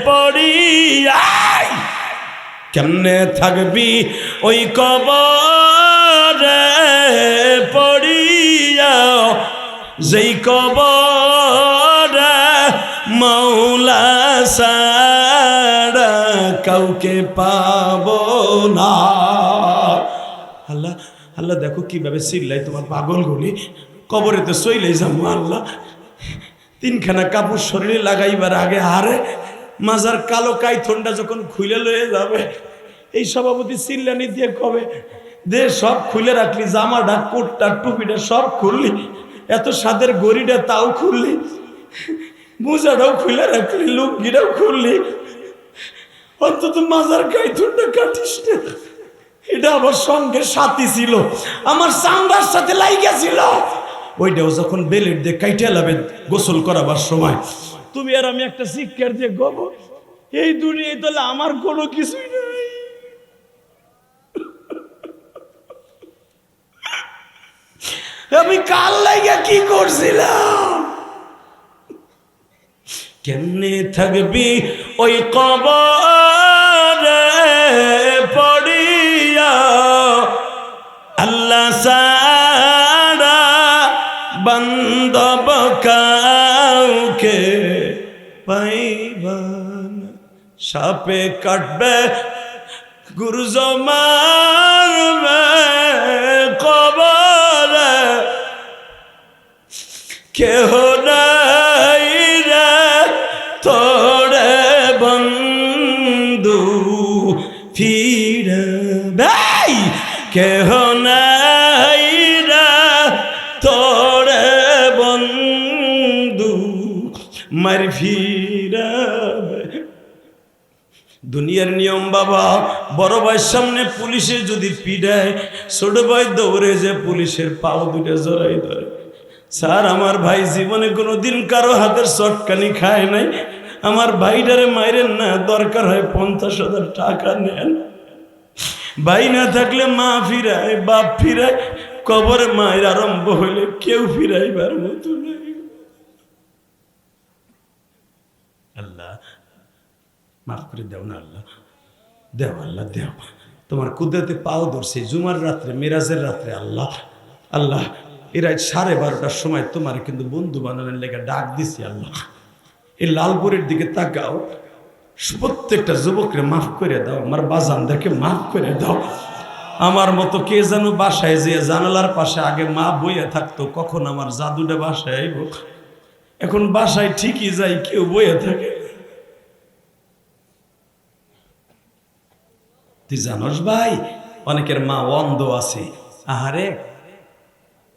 Speaker 1: পড়িয়া, কেমনে থাকবি ওই কবরে পড়িয়া, যেই কবরে মাওলা ছাড়া কাউকে পাবো না। আল্লাহ আল্লাহ দেখো কিভাবে চিল্লাই তোমার পাগল গুলি, কবরে তো সইলেই যাবো আল্লাহ। 3খানা কাপড় শরীরে লাগাইবার আগে হারে মাজার কালো কাইথনটা যখন খুলে লয়ে যাবে, এই সভাপতি চিল্লানি দিয়ে কবে দে সব খুলে রাখলি, জামাটা কোটটা টুপিটা সব খুললি, এত সাদের গড়িটা তাও খুললি, মোজাটাও খুলে রাখলি, লুঙ্গিটাও খুললি, অন্তত মাজার কাইথনটা কাটিস না। এটা আমার সঙ্গে সাথী ছিল, আমার চামড়ার সাথে লাইগা ছিল, ওইটাও যখন বেলেট দিয়ে কাইটে লাবে গোসল করাবার সময়, তুমি আর আমি একটা শিক্ষার দিয়ে গব, এই দুনিয়ায় তাহলে আমার কোনো কিছুই নাই। আমি কাল লাইগা কি করছিলাম? কেমনে থাকবি ওই কবরে পড়িয়া, আল্লাহ সারা বান্দব কাউকে পাইবা না। সাপে কাটবে গুরুজো মারবে কবরে কেহ নাই রে তোরে বন্ধু ফিরবে কেহ নাই রে তোরে বন্ধু মার ফিরবে। দুনিয়ার নিয়ম বাবা, বড় ভাইয়ের সামনে পুলিশে যদি পিড়ায়, ছোট ভাই দৌড়ে যে পুলিশের পাও দুটো জড়াই ধরে। স্যার, আমার ভাই জীবনে কোনোদিন কারো হাতের চটকানি খায় নাই, আমার ভাইটারে মাইরেন না, দরকার হয় 50,000 টাকা নেন। ভাই না থাকলে মা ফিরায়, বাপ ফিরায়, কবরে মায়ের আরম্ভ হইলে কেউ ফিরাইবার মতো নাই। আল্লাহ মাফ করে দেও না, আল্লাহ দেও, আল্লাহ দেও। তোমার কুদরতে পাও ধরছে জুমার রাত্রে, মেরাজের রাত্রে। আল্লাহ আল্লাহ, এরা 12:30টার সময় তোমার কিন্তু বন্ধু বানানোর লেগে ডাক দিছি। আল্লাহ, এই লালপুরের দিকে তাকাও, প্রত্যেকটা যুবকরে মাফ করে দাও, আমার বাজানদেরকে মাফ করে দাও। আমার মতো কে যেন বাসায় যে জানালার পাশে আগে মা বইয়া থাকতো, কখন আমার জাদুটা বাসায় আইব। এখন বাসায় ঠিকই যাই, কেউ বইয়া থাকে। তুই জানোস ভাই, অনেকের মা অন্ধ আছে। আহারে,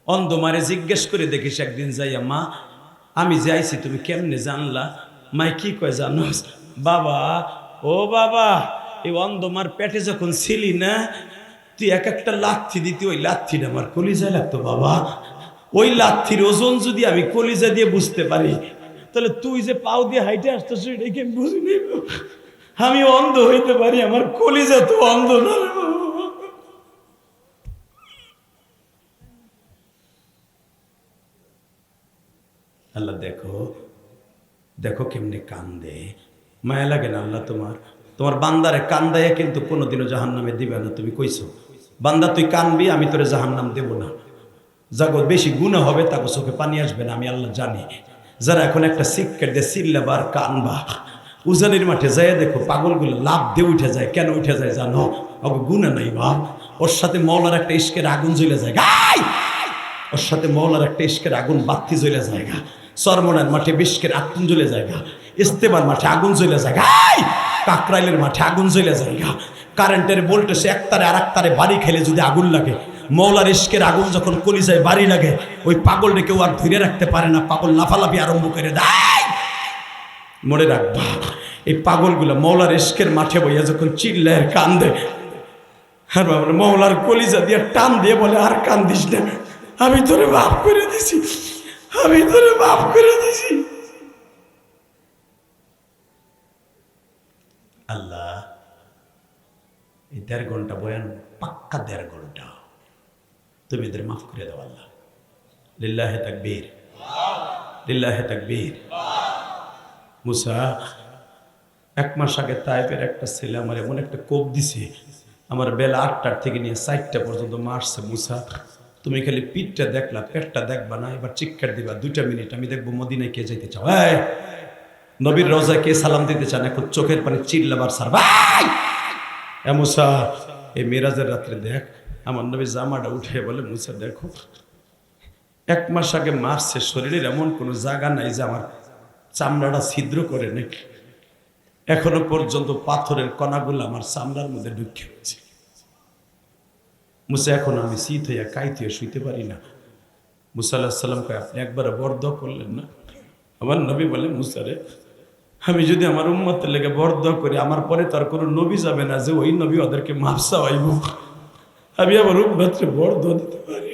Speaker 1: অন্ধ মারে জিজ্ঞেস করে দেখিস একদিন যাইয়া, মা আমি যে আইছি তুমি কেমনে জানলা? মাই কি কয় জানোস? বাবা, ও বাবা, এই অন্ধ মার পেটে যখন ছিলি না, তুই এক একটা লাথি দিতি, ওই লাথিটা আমার কলিজায় লাগতো বাবা। ওই লাথির ওজন যদি আমি কলিজা দিয়ে বুঝতে পারি, তাহলে তুই যে পাও দিয়ে হাইটে আসতো সেটাকে আমি বুঝি নেই। আমি অন্ধ হইতে পারি, আমার কলিজা তো অন্ধ না। আল্লাহ দেখো, দেখো কেমনে কান্দে, মায়া লাগে না আল্লাহ তোমার? তোমার বান্দারে কান্দাইয়া কিন্তু কোনোদিনও জাহান্নামে দিবে না। তুমি কইছো বান্দা তুই কানবি, আমি তোরে জাহান্নাম দেব না। যাগো বেশি গুনাহ হবে তাকে চোখে পানি আসবে না, আমি আল্লাহ জানি। যারা এখন একটা শিক্ষা দিয়ে চিল্লাবার কানবা, উজানির মাঠে যায় দেখো পাগলগুলো লাভ দিয়ে উঠে যায়। কেন উঠে যায় জানো? ওকে গুনাহ নাই বাপ, ওর সাথে মওলার একটা ইশকের আগুন জ্বলে যায়। ওর সাথে মওলার একটা ইশকের আগুন বাতি জ্বলে যায়। চরমনার মাঠে বিস্কের আগুন জ্বলে যায়, ইস্তেমার মাঠে আগুন জ্বলে যায়, কাকরাইলের মাঠে আগুন জ্বলে যায়। কারেন্টের ভোল্টেজে একতারে আর একতারে বাড়ি খেলে যদি আগুন লাগে, মওলার ইশকের আগুন যখন কলিজায় বাড়ি লাগে, ওই পাগলটা কেউ আর ধরে রাখতে পারে না, পাগল লাফালাফি আরম্ভ করে দেয়। মনে রাখবা, এই পাগলগুলো মওলার ইশকের মাঠে বইয়া যখন চিল্লায় কান্দে, আর মওলার কলিজা দিয়ে টান দিয়ে বলে, আর কান্দিস না, আমি তোরে মাফ করে দিছি, আমি তোরে মাফ করে দিছি। আল্লাহ, এই 1.5 ঘন্টা বয়ান, পাক্কা 1.5 ঘন্টা, তুমি এদের মাফ করে দাও আল্লাহ। লিল্লাহে তাকবীর, লিল্লাহে তাকবীর। মুসা, 1 মাস আগে তায়েফের একটা ছেলে আমার এমন একটা কোপ দিছে, আমার বেলা 8টার থেকে নিয়ে 4টা পর্যন্ত মারছে। মুসা, তুমি খালি পিঠটা দেখলা, পেটটা দেখবা না, এবার চিৎকার দিবা 2 মিনিট, আমি দেখবো মদিনায় কে যাইতে চাও, নবীর রওজায় কে সালাম দিতে চান, এখন চোখের পানি চিল্লাবার সার। ভাই মুসা, এই মেরাজের রাত্রে দেখ, আমার নবী জামাটা উঠে বলে, মুসা দেখো, 1 মাস আগে মারছে, শরীরের এমন কোনো জায়গা নাই যে আমার চামড়াটা ছিদ্র করে নাকি, এখনো পর্যন্ত পাথরের কণাগুলো আমার চামড়ার মধ্যে ঢুকে হচ্ছে। মুসা, এখন আমি শীত হইয়া কাইত হয়ে শুইতে পারি না। মুসা আলাইহিস সালাম কয়, আপনি একবার বরদ করলেন না? আমার নবী বলে, মুসারে, আমি যদি আমার উম্মতের লেগে বরদ করি, আমার পরে তো আর কোনো নবী যাবে না যে ওই নবী ওদেরকে মাফ চাওয়াইব, আমি আমার উম্মতরে বরদ দিতে পারি।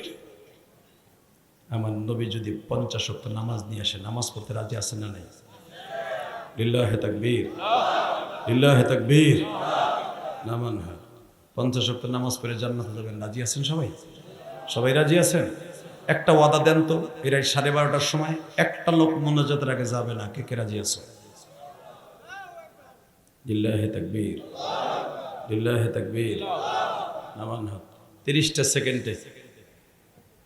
Speaker 1: আমার নবী যদি 50 ওয়াক্ত নামাজ নিয়ে আসে, নামাজ পড়তে রাজি আছেন না নাই? লিল্লাহে তাকবীর, লিল্লাহে তাকবীর। নামান 50 ওয়াক্ত নামাজ পড়ে জান্নাতে যাবেন, রাজি আছেন সবাই? সবাই রাজি আছেন? একটা ওয়াদা দেন তো, এরাই 12:30টার সময় একটা লোক মোনাজাতের আগে যাবে না, কে কে রাজি আছো? লিল্লাহে তাকবীর, লিল্লাহে তাকবীর। নামান 30টা সেকেন্ডে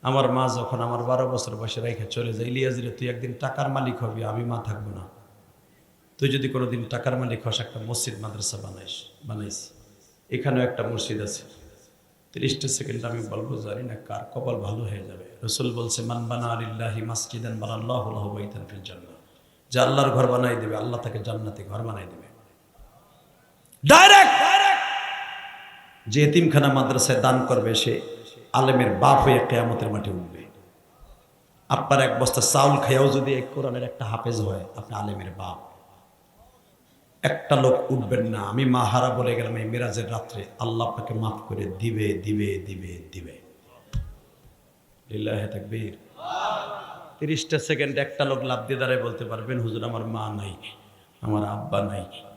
Speaker 1: আমার মা যখন আমার 12 বছর বয়সে রেখে চলে যায়, ইলিয়াসরে তুই একদিন টাকার মালিক হবি, আমি মা থাকবো না, তুই যদি কোনোদিন টাকার মালিক হস একটা মসজিদ মাদ্রাসা বানাইছি। এখানেও একটা মসজিদ আছে। 30টা সেকেন্ড আমি বলবো, জানি না কার কপাল ভালো হয়ে যাবে। রসুল বলছে, মান বানা লিল্লাহি মাসজিদান বানাল্লাহু লাহু বাইতান ফিল জান্নাহ। যে আল্লাহর ঘর বানাই দেবে, আল্লাহ তাকে জান্নাতে ঘর বানাই দেবে। ডাইরেক্ট যে এতিমখানা মাদ্রাসায় দান করবে, সে আলেমের বাপ হয়ে কিয়ামতের মাঠে উঠবে। আপনার এক বস্তা চাউল খাইয়াও যদি এই কোরআনের একটা হাফেজ হয়, আপনি আলেমের বাপ। একটা লোক উঠবেন না। আমি মাহারা বলে গেলাম এই মিরাজের রাত্রে, আল্লাহ আপনাকে মাফ করে দিবে দিবে দিবে দিবে। লিল্লাহি তাকবীর। 30টা সেকেন্ড একটা লোক লাফ দিয়ে দাঁড়ায় বলতে পারবেন, হুজুর আমার মা নাই, আমার আব্বা নাই,